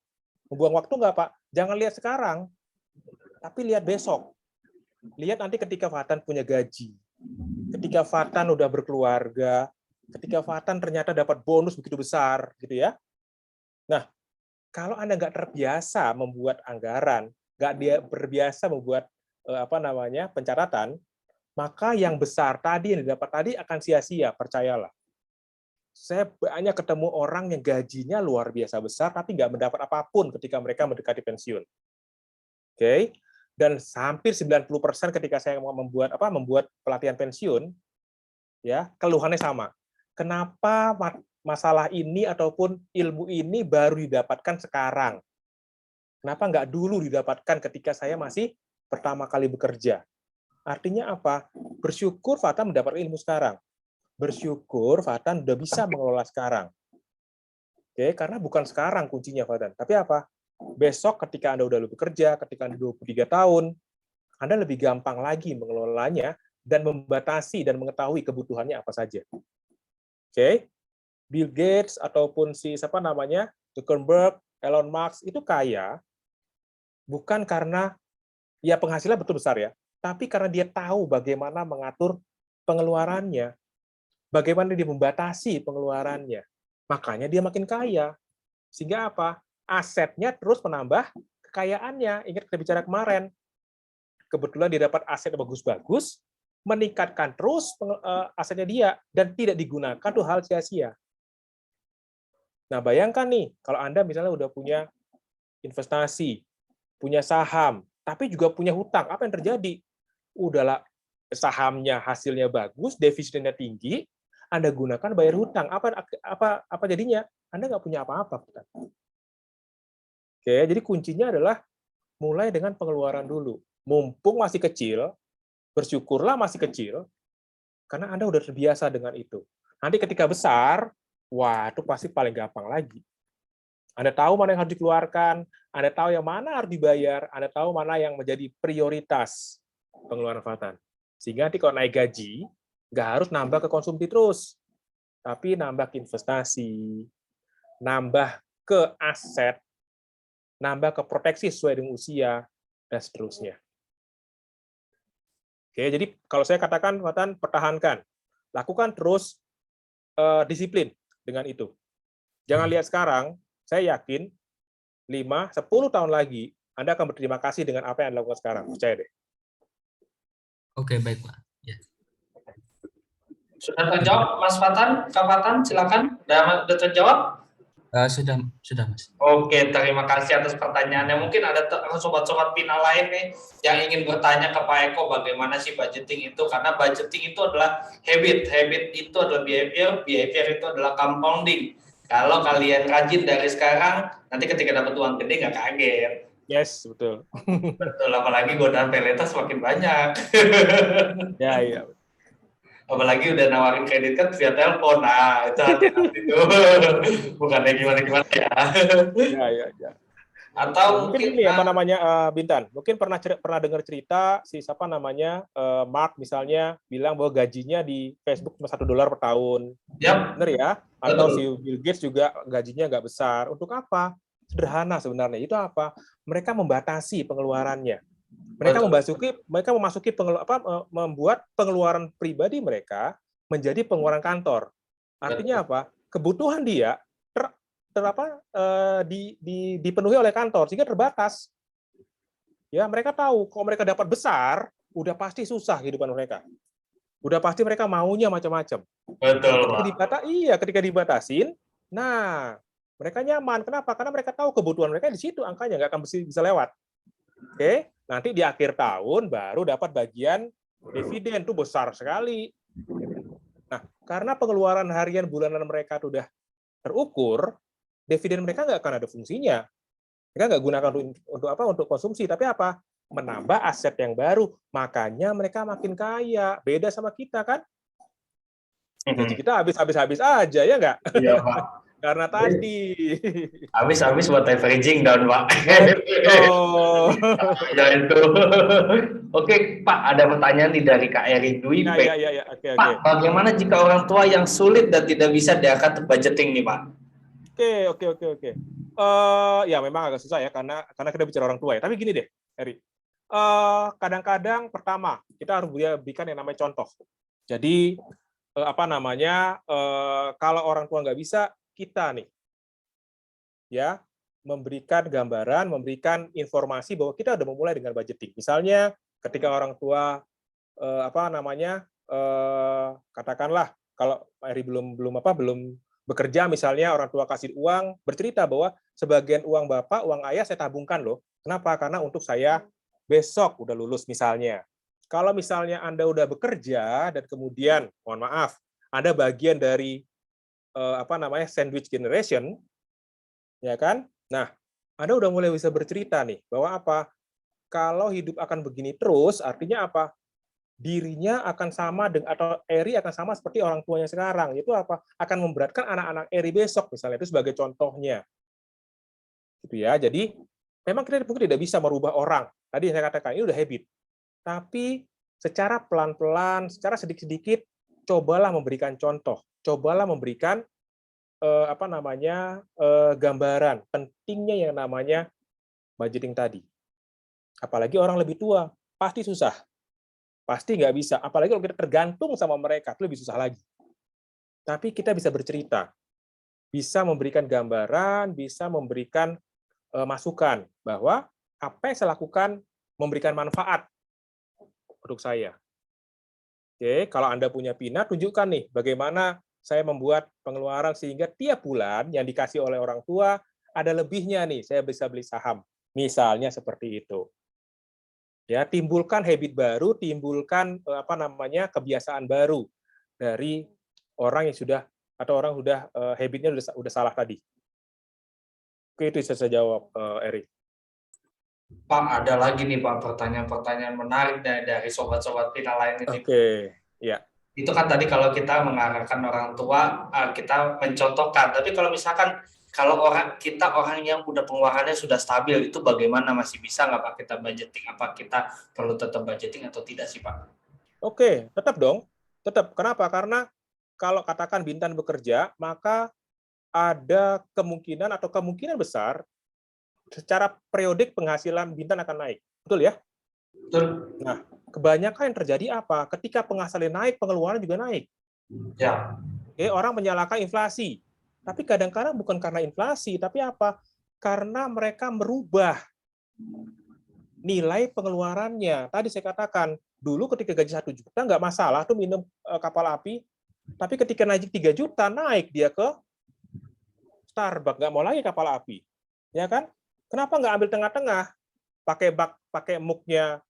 Membuang waktu nggak Pak? Jangan lihat sekarang, tapi lihat besok. Lihat nanti ketika Fatan punya gaji, ketika Fatan udah berkeluarga, ketika Fatan ternyata dapat bonus begitu besar, gitu ya. Nah, kalau Anda nggak terbiasa membuat anggaran, nggak berbiasa membuat pencatatan, maka yang besar tadi yang didapat tadi akan sia-sia, percayalah. Saya banyak ketemu orang yang gajinya luar biasa besar, tapi nggak mendapat apapun ketika mereka mendekati pensiun. Oke, dan hampir 90% ketika saya membuat pelatihan pensiun, ya keluhannya sama. Kenapa masalah ini ataupun ilmu ini baru didapatkan sekarang? Kenapa nggak dulu didapatkan ketika saya masih pertama kali bekerja? Artinya apa? Bersyukur Fatan mendapat ilmu sekarang. Bersyukur Fatan udah bisa mengelola sekarang. Oke, karena bukan sekarang kuncinya Fatan, tapi apa? Besok ketika Anda udah lebih bekerja, ketika Anda 23 tahun, Anda lebih gampang lagi mengelolanya dan membatasi dan mengetahui kebutuhannya apa saja. Oke? Bill Gates ataupun Zuckerberg, Elon Musk itu kaya bukan karena ya penghasilan betul besar ya, tapi karena dia tahu bagaimana mengatur pengeluarannya. Bagaimana dia membatasi pengeluarannya. Makanya dia makin kaya. Sehingga apa? Asetnya terus menambah kekayaannya. Ingat kita bicara kemarin. Kebetulan dia dapat aset bagus-bagus, meningkatkan terus asetnya dia, dan tidak digunakan tuh hal sia-sia. Nah, bayangkan nih, kalau Anda misalnya udah punya investasi, punya saham, tapi juga punya hutang, apa yang terjadi? Udahlah, sahamnya hasilnya bagus, defisitnya tinggi, Anda gunakan bayar hutang. Apa jadinya? Anda nggak punya apa-apa. Oke, jadi kuncinya adalah mulai dengan pengeluaran dulu. Mumpung masih kecil, bersyukurlah masih kecil, karena Anda udah terbiasa dengan itu. Nanti ketika besar, wah itu pasti paling gampang lagi. Anda tahu mana yang harus dikeluarkan, Anda tahu yang mana harus dibayar, Anda tahu mana yang menjadi prioritas pengeluaran Fatan. Sehingga nanti kalau naik gaji, nggak harus nambah ke konsumsi terus, tapi nambah ke investasi, nambah ke aset, nambah ke proteksi sesuai dengan usia, dan seterusnya. Oke, jadi kalau saya katakan, Fatan, pertahankan. Lakukan terus disiplin dengan itu. Jangan lihat sekarang, saya yakin 5-10 tahun lagi, Anda akan berterima kasih dengan apa yang Anda lakukan sekarang. Percaya deh. Oke, baik, Pak. Ya. Sudah terjawab, Mas Fatan? Kak Fatan, silakan. Sudah terjawab? Sudah, Mas. Oke, terima kasih atas pertanyaannya. Mungkin ada sobat-sobat Pina lain nih yang ingin bertanya ke Pak Eko bagaimana sih budgeting itu, karena budgeting itu adalah habit itu adalah behavior itu adalah compounding. Kalau kalian rajin dari sekarang, nanti ketika dapat uang gede nggak kaget. Yes, betul. Betul, apalagi godaan peletas semakin banyak. Ya, iya. Apalagi udah nawarin kredit kan via telepon, nah itu hati-hati tuh. Bukannya gimana-gimana ya. Ya. Atau mungkin ini apa namanya, Bintan, mungkin pernah dengar cerita si siapa namanya, Mark misalnya bilang bahwa gajinya di Facebook cuma $1 per tahun. Yep. Benar ya? Atau si Bill Gates juga gajinya nggak besar. Untuk apa? Sederhana sebenarnya. Itu apa? Mereka membatasi pengeluarannya. Mereka membuat pengeluaran pribadi mereka menjadi pengeluaran kantor. Artinya apa? Kebutuhan dia dipenuhi oleh kantor sehingga terbatas. Ya, mereka tahu kalau mereka dapat besar, udah pasti susah kehidupan mereka. Udah pasti mereka maunya macam-macam. Betul, Pak. Ketika dibatasin, nah mereka nyaman. Kenapa? Karena mereka tahu kebutuhan mereka di situ, angkanya nggak akan bisa lewat. Oke, nanti di akhir tahun baru dapat bagian dividen, itu besar sekali. Nah, karena pengeluaran harian bulanan mereka sudah terukur, dividen mereka nggak akan ada fungsinya. Mereka nggak gunakan untuk konsumsi, tapi apa? Menambah aset yang baru. Makanya mereka makin kaya. Beda sama kita kan? Gaji kita habis aja, ya nggak? Iya, Pak. Karena tadi habis buat averaging down, Pak. Ya itu. Oke, Pak, ada pertanyaan dari Kak Eri Dwi. Ya. Pak, bagaimana jika orang tua yang sulit dan tidak bisa diangkat budgeting nih, Pak? Oke. Ya memang agak susah ya karena kita bicara orang tua ya. Tapi gini deh, Eri. Kadang-kadang pertama kita harus berikan yang namanya contoh. Jadi kalau orang tua nggak bisa, kita nih ya memberikan gambaran, memberikan informasi bahwa kita udah memulai dengan budgeting. Misalnya ketika orang tua katakanlah kalau Eri belum bekerja, misalnya orang tua kasih uang, bercerita bahwa sebagian uang bapak, uang ayah saya tabungkan loh. Kenapa? Karena untuk saya besok udah lulus misalnya. Kalau misalnya Anda udah bekerja dan kemudian, mohon maaf, Anda bagian dari sandwich generation, ya kan? Nah, Anda udah mulai bisa bercerita nih bahwa apa? Kalau hidup akan begini terus, artinya apa? Dirinya akan sama atau Eri akan sama seperti orang tuanya sekarang. Itu apa? Akan memberatkan anak-anak Eri besok misalnya. Itu sebagai contohnya. Gitu ya. Jadi memang kita mungkin tidak bisa merubah orang. Tadi saya katakan ini udah habit. Tapi secara pelan-pelan, secara sedikit-sedikit cobalah memberikan contoh. Cobalah memberikan gambaran pentingnya yang namanya budgeting tadi. Apalagi orang lebih tua, pasti susah. Pasti nggak bisa. Apalagi kalau kita tergantung sama mereka, itu lebih susah lagi. Tapi kita bisa bercerita, bisa memberikan gambaran, bisa memberikan masukan bahwa apa yang saya lakukan memberikan manfaat untuk saya. Oke, kalau Anda punya Pina, tunjukkan nih bagaimana saya membuat pengeluaran sehingga tiap bulan yang dikasih oleh orang tua ada lebihnya nih, saya bisa beli saham. Misalnya seperti itu. Ya, timbulkan habit baru, timbulkan kebiasaan baru dari orang yang sudah habitnya udah salah tadi. Oke, itu bisa saya jawab, Eri. Pak, ada lagi nih Pak pertanyaan-pertanyaan menarik dari sobat-sobat Pina lain ini. Oke, ya. Itu kan tadi kalau kita mengarahkan orang tua, kita mencontohkan. Tapi kalau misalkan kalau orang yang udah pengeluarannya sudah stabil, itu bagaimana, masih bisa nggak Pak kita budgeting? Apa kita perlu tetap budgeting atau tidak sih Pak? Oke, tetap dong. Tetap. Kenapa? Karena kalau katakan Bintan bekerja, maka ada kemungkinan besar secara periodik penghasilan Bintan akan naik. Betul ya? Betul. Nah, kebanyakan yang terjadi apa? Ketika penghasilan naik, pengeluaran juga naik. Ya. Oke, orang menyalahkan inflasi. Tapi kadang-kadang bukan karena inflasi, tapi apa? Karena mereka merubah nilai pengeluarannya. Tadi saya katakan, dulu ketika gaji 1 juta nggak masalah tuh minum kapal api, tapi ketika naik 3 juta, naik dia ke Starbucks, nggak mau lagi kapal api. Ya kan? Kenapa nggak ambil tengah-tengah? Pakai muknya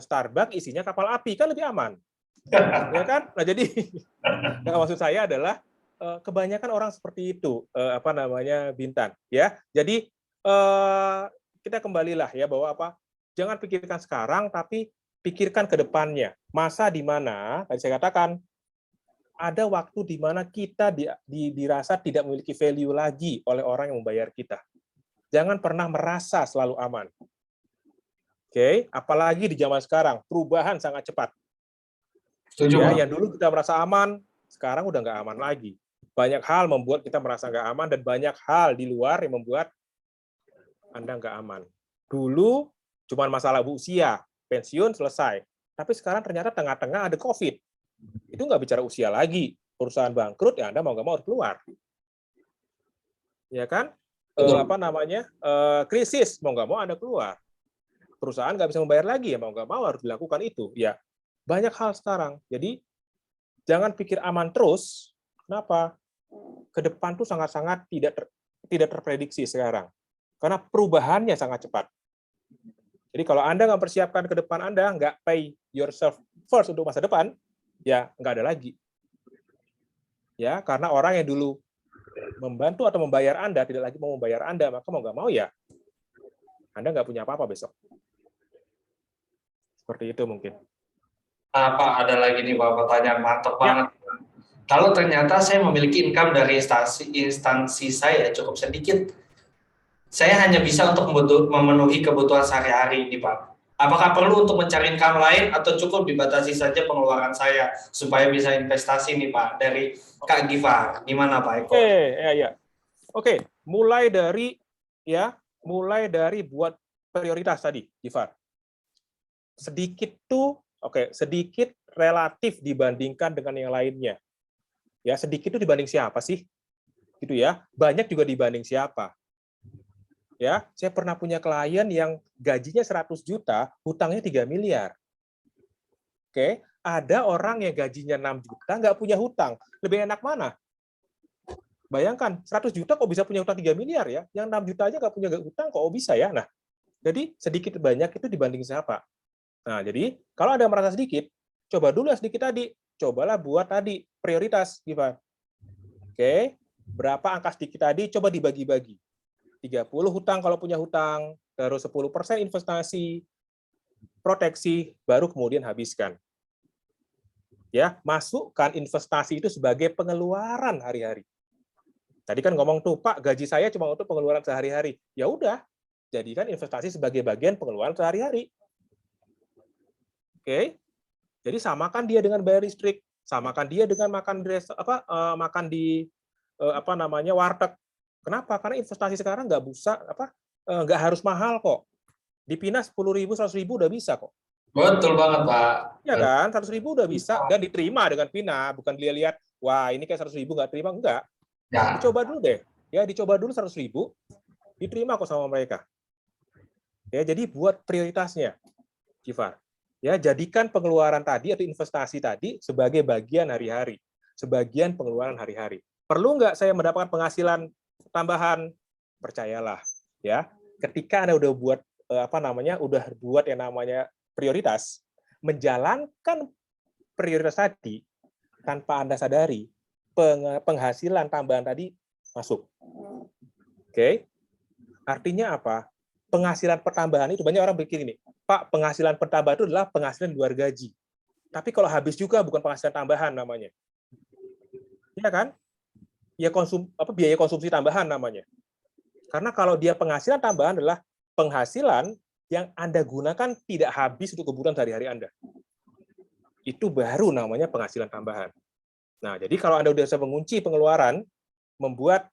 Starbucks, isinya kapal api, kan lebih aman. Ya kan? Nah, jadi yang maksud saya adalah kebanyakan orang seperti itu, Bintan, ya. Jadi kita kembalilah ya bahwa jangan pikirkan sekarang, tapi pikirkan ke depannya. Masa di mana tadi saya katakan ada waktu di mana kita dirasa tidak memiliki value lagi oleh orang yang membayar kita. Jangan pernah merasa selalu aman. Oke, apalagi di zaman sekarang, perubahan sangat cepat. Setuju, ya, Pak. yang dulu kita merasa aman, sekarang udah nggak aman lagi. Banyak hal membuat kita merasa nggak aman, dan banyak hal di luar yang membuat Anda nggak aman. Dulu cuma masalah usia, pensiun selesai. Tapi sekarang ternyata tengah-tengah ada COVID. Itu nggak bicara usia lagi. Perusahaan bangkrut, ya Anda mau nggak mau harus keluar. Ya kan? Krisis, mau nggak mau Anda keluar. Perusahaan nggak bisa membayar lagi, ya mau nggak mau harus dilakukan itu. Ya, banyak hal sekarang. Jadi, jangan pikir aman terus. Kenapa? Ke depan tuh sangat-sangat tidak terprediksi sekarang. Karena perubahannya sangat cepat. Jadi kalau Anda nggak persiapkan ke depan Anda, nggak pay yourself first untuk masa depan, ya nggak ada lagi. Ya, karena orang yang dulu membantu atau membayar Anda tidak lagi mau membayar Anda, maka mau nggak mau ya Anda nggak punya apa-apa besok. Seperti itu mungkin. Nah, Pak, ada lagi nih Pak pertanyaan mantap banget. Kalau ternyata saya memiliki income dari instansi saya cukup sedikit, saya hanya bisa untuk memenuhi kebutuhan sehari-hari ini, Pak. Apakah perlu untuk mencari income lain atau cukup dibatasi saja pengeluaran saya supaya bisa investasi nih, Pak? Dari Kak Giva, gimana Pak Eko? Oke, mulai dari buat prioritas tadi, Giva. Sedikit relatif dibandingkan dengan yang lainnya. Ya, sedikit itu dibanding siapa sih? Gitu ya. Banyak juga dibanding siapa. Ya, saya pernah punya klien yang gajinya 100 juta, hutangnya 3 miliar. Oke, ada orang yang gajinya 6 juta, nggak punya hutang. Lebih enak mana? Bayangkan, 100 juta kok bisa punya hutang 3 miliar ya? Yang 6 juta aja nggak punya hutang, kok bisa ya? Nah, jadi sedikit banyak itu dibanding siapa? Nah, jadi kalau Anda merasa sedikit, coba dulu sedikit tadi. Cobalah buat tadi, prioritas. Gimana? Oke, berapa angka sedikit tadi, coba dibagi-bagi. 30 hutang kalau punya hutang, terus 10% investasi, proteksi, baru kemudian habiskan. Ya, masukkan investasi itu sebagai pengeluaran hari-hari. Tadi kan ngomong tuh, Pak, gaji saya cuma untuk pengeluaran sehari-hari. Ya udah, jadikan investasi sebagai bagian pengeluaran sehari-hari. Oke. Jadi samakan dia dengan bayar listrik, samakan dia dengan makan di warteg. Kenapa? Karena investasi sekarang nggak harus mahal kok. Di Pina 10.000, 100.000 udah bisa kok. Betul banget, Pak. Ya kan, 100.000 udah bisa dan diterima dengan Pina, bukan dia lihat, wah ini kayak 100.000 nggak terima, enggak. Ya. Dicoba dulu deh, ya dicoba dulu 100.000, diterima kok sama mereka. Ya, jadi buat prioritasnya, Gifar. Ya, jadikan pengeluaran tadi atau investasi tadi sebagai bagian hari-hari, sebagian pengeluaran hari-hari. Perlu nggak saya mendapatkan penghasilan tambahan? Percayalah, ya. Ketika Anda udah buat yang namanya prioritas, menjalankan prioritas tadi tanpa Anda sadari, penghasilan tambahan tadi masuk. Oke. Artinya apa? Penghasilan pertambahan itu banyak orang pikir ini, Pak, penghasilan pertambahan itu adalah penghasilan di luar gaji. Tapi kalau habis juga bukan penghasilan tambahan namanya. Iya kan? Ya biaya konsumsi tambahan namanya. Karena kalau dia penghasilan tambahan adalah penghasilan yang Anda gunakan tidak habis untuk kebutuhan sehari-hari Anda. Itu baru namanya penghasilan tambahan. Nah, jadi kalau Anda sudah bisa mengunci pengeluaran, membuat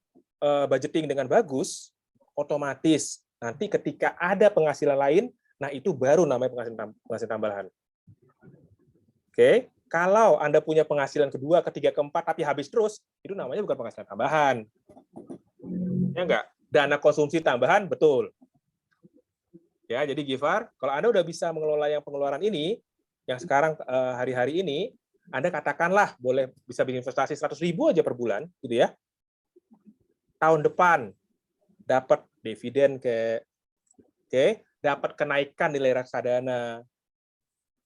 budgeting dengan bagus, otomatis nanti ketika ada penghasilan lain, nah itu baru namanya penghasilan tambahan. Oke, kalau Anda punya penghasilan kedua, ketiga, keempat, tapi habis terus, itu namanya bukan penghasilan tambahan. Ya enggak? Dana konsumsi tambahan, betul. Ya, jadi Gifar, kalau Anda udah bisa mengelola yang pengeluaran ini, yang sekarang hari-hari ini, Anda katakanlah boleh bisa berinvestasi 100.000 aja per bulan, gitu ya. Tahun depan dapat dividen dapat kenaikan nilai reksadana.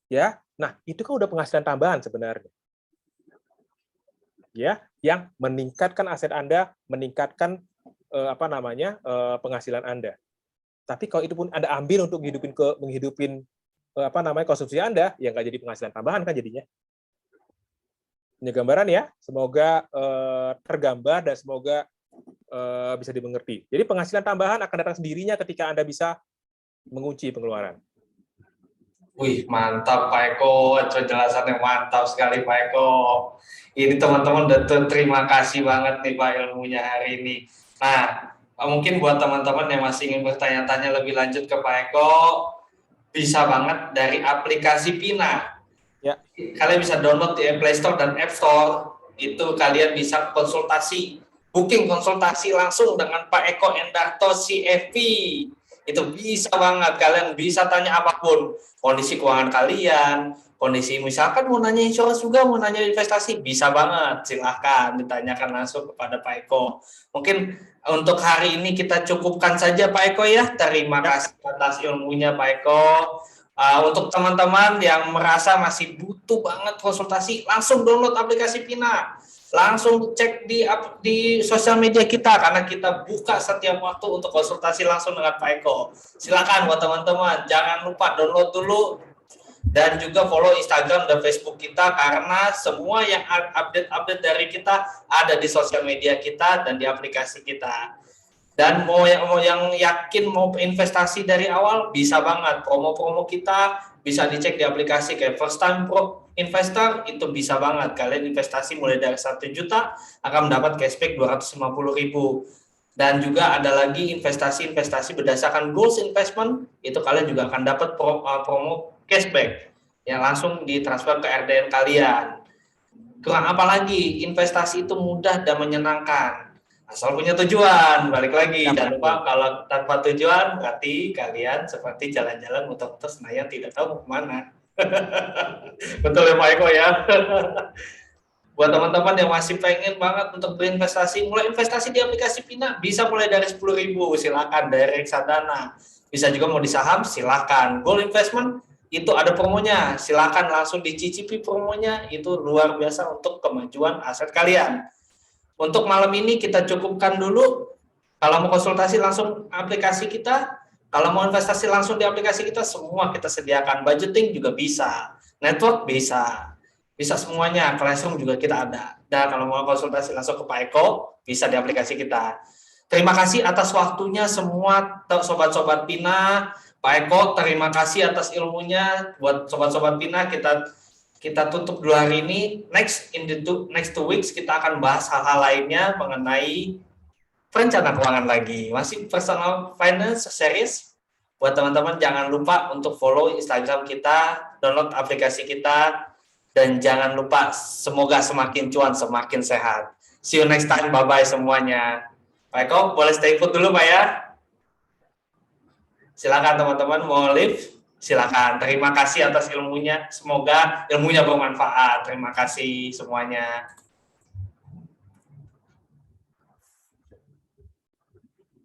Ya. Nah, itu kan udah penghasilan tambahan sebenarnya. Ya, yang meningkatkan aset Anda, meningkatkan penghasilan Anda. Tapi kalau itu pun Anda ambil untuk menghidupin konsumsi Anda, ya nggak jadi penghasilan tambahan kan jadinya. Punya gambaran ya? Semoga tergambar dan semoga bisa dimengerti. Jadi penghasilan tambahan akan datang sendirinya ketika Anda bisa mengunci pengeluaran. Wih, mantap Pak Eko, penjelasannya mantap sekali Pak Eko. Ini teman-teman terima kasih banget nih Pak ilmunya hari ini. Nah, mungkin buat teman-teman yang masih ingin bertanya-tanya lebih lanjut ke Pak Eko, bisa banget dari aplikasi Pina. Ya. Kalian bisa download di Play Store dan App Store. Itu kalian bisa konsultasi, booking konsultasi langsung dengan Pak Eko Endarto CFP. Itu bisa banget, kalian bisa tanya apapun, kondisi keuangan kalian, kondisi misalkan mau nanya insurance juga, mau nanya investasi, bisa banget, silahkan ditanyakan langsung kepada Pak Eko. Mungkin untuk hari ini kita cukupkan saja Pak Eko ya, terima kasih atas ilmunya Pak Eko. Untuk teman-teman yang merasa masih butuh banget konsultasi, langsung download aplikasi Pina. Langsung cek di sosial media kita karena kita buka setiap waktu untuk konsultasi langsung dengan Pak Eko. Silakan buat teman-teman, jangan lupa download dulu dan juga follow Instagram dan Facebook kita karena semua yang update dari kita ada di sosial media kita dan di aplikasi kita. Dan mau yang yakin mau investasi dari awal bisa banget, promo-promo kita bisa dicek di aplikasi kayak First Time Pro Investor, itu bisa banget. Kalian investasi mulai dari 1 juta akan mendapat cashback 250.000. Dan juga ada lagi investasi berdasarkan goals investment, itu kalian juga akan dapat promo cashback yang langsung ditransfer ke RDN kalian. Kurang apa lagi, investasi itu mudah dan menyenangkan. Asal punya tujuan, balik lagi. Jangan lupa kalau tanpa tujuan berarti kalian seperti jalan-jalan muter-muter Senayan tidak tahu mau kemana. Betul ya Pak Eko ya. Buat teman-teman yang masih pengen banget untuk berinvestasi, mulai investasi di aplikasi Pina, bisa mulai dari 10.000, silakan dari reksadana. Bisa juga mau di saham, silakan. Goal investment itu ada promonya, silakan langsung dicicipi promonya, itu luar biasa untuk kemajuan aset kalian. Untuk malam ini kita cukupkan dulu. Kalau mau konsultasi langsung aplikasi kita, kalau mau investasi langsung di aplikasi kita, semua kita sediakan. Budgeting juga bisa, network bisa semuanya. Classroom juga kita ada. Dan kalau mau konsultasi langsung ke Pak Eko, bisa di aplikasi kita. Terima kasih atas waktunya semua sobat-sobat Pina. Pak Eko, terima kasih atas ilmunya. Buat sobat-sobat Pina, kita tutup dulu hari ini. Next 2 weeks kita akan bahas hal-hal lainnya mengenai perencanaan keuangan lagi. Masih personal finance series. Buat teman-teman jangan lupa untuk follow Instagram kita, download aplikasi kita, dan jangan lupa semoga semakin cuan, semakin sehat. See you next time. Bye-bye semuanya. Pak Eko, boleh stay put dulu Pak ya? Silakan teman-teman mau live. Silakan. Terima kasih atas ilmunya. Semoga ilmunya bermanfaat. Terima kasih semuanya.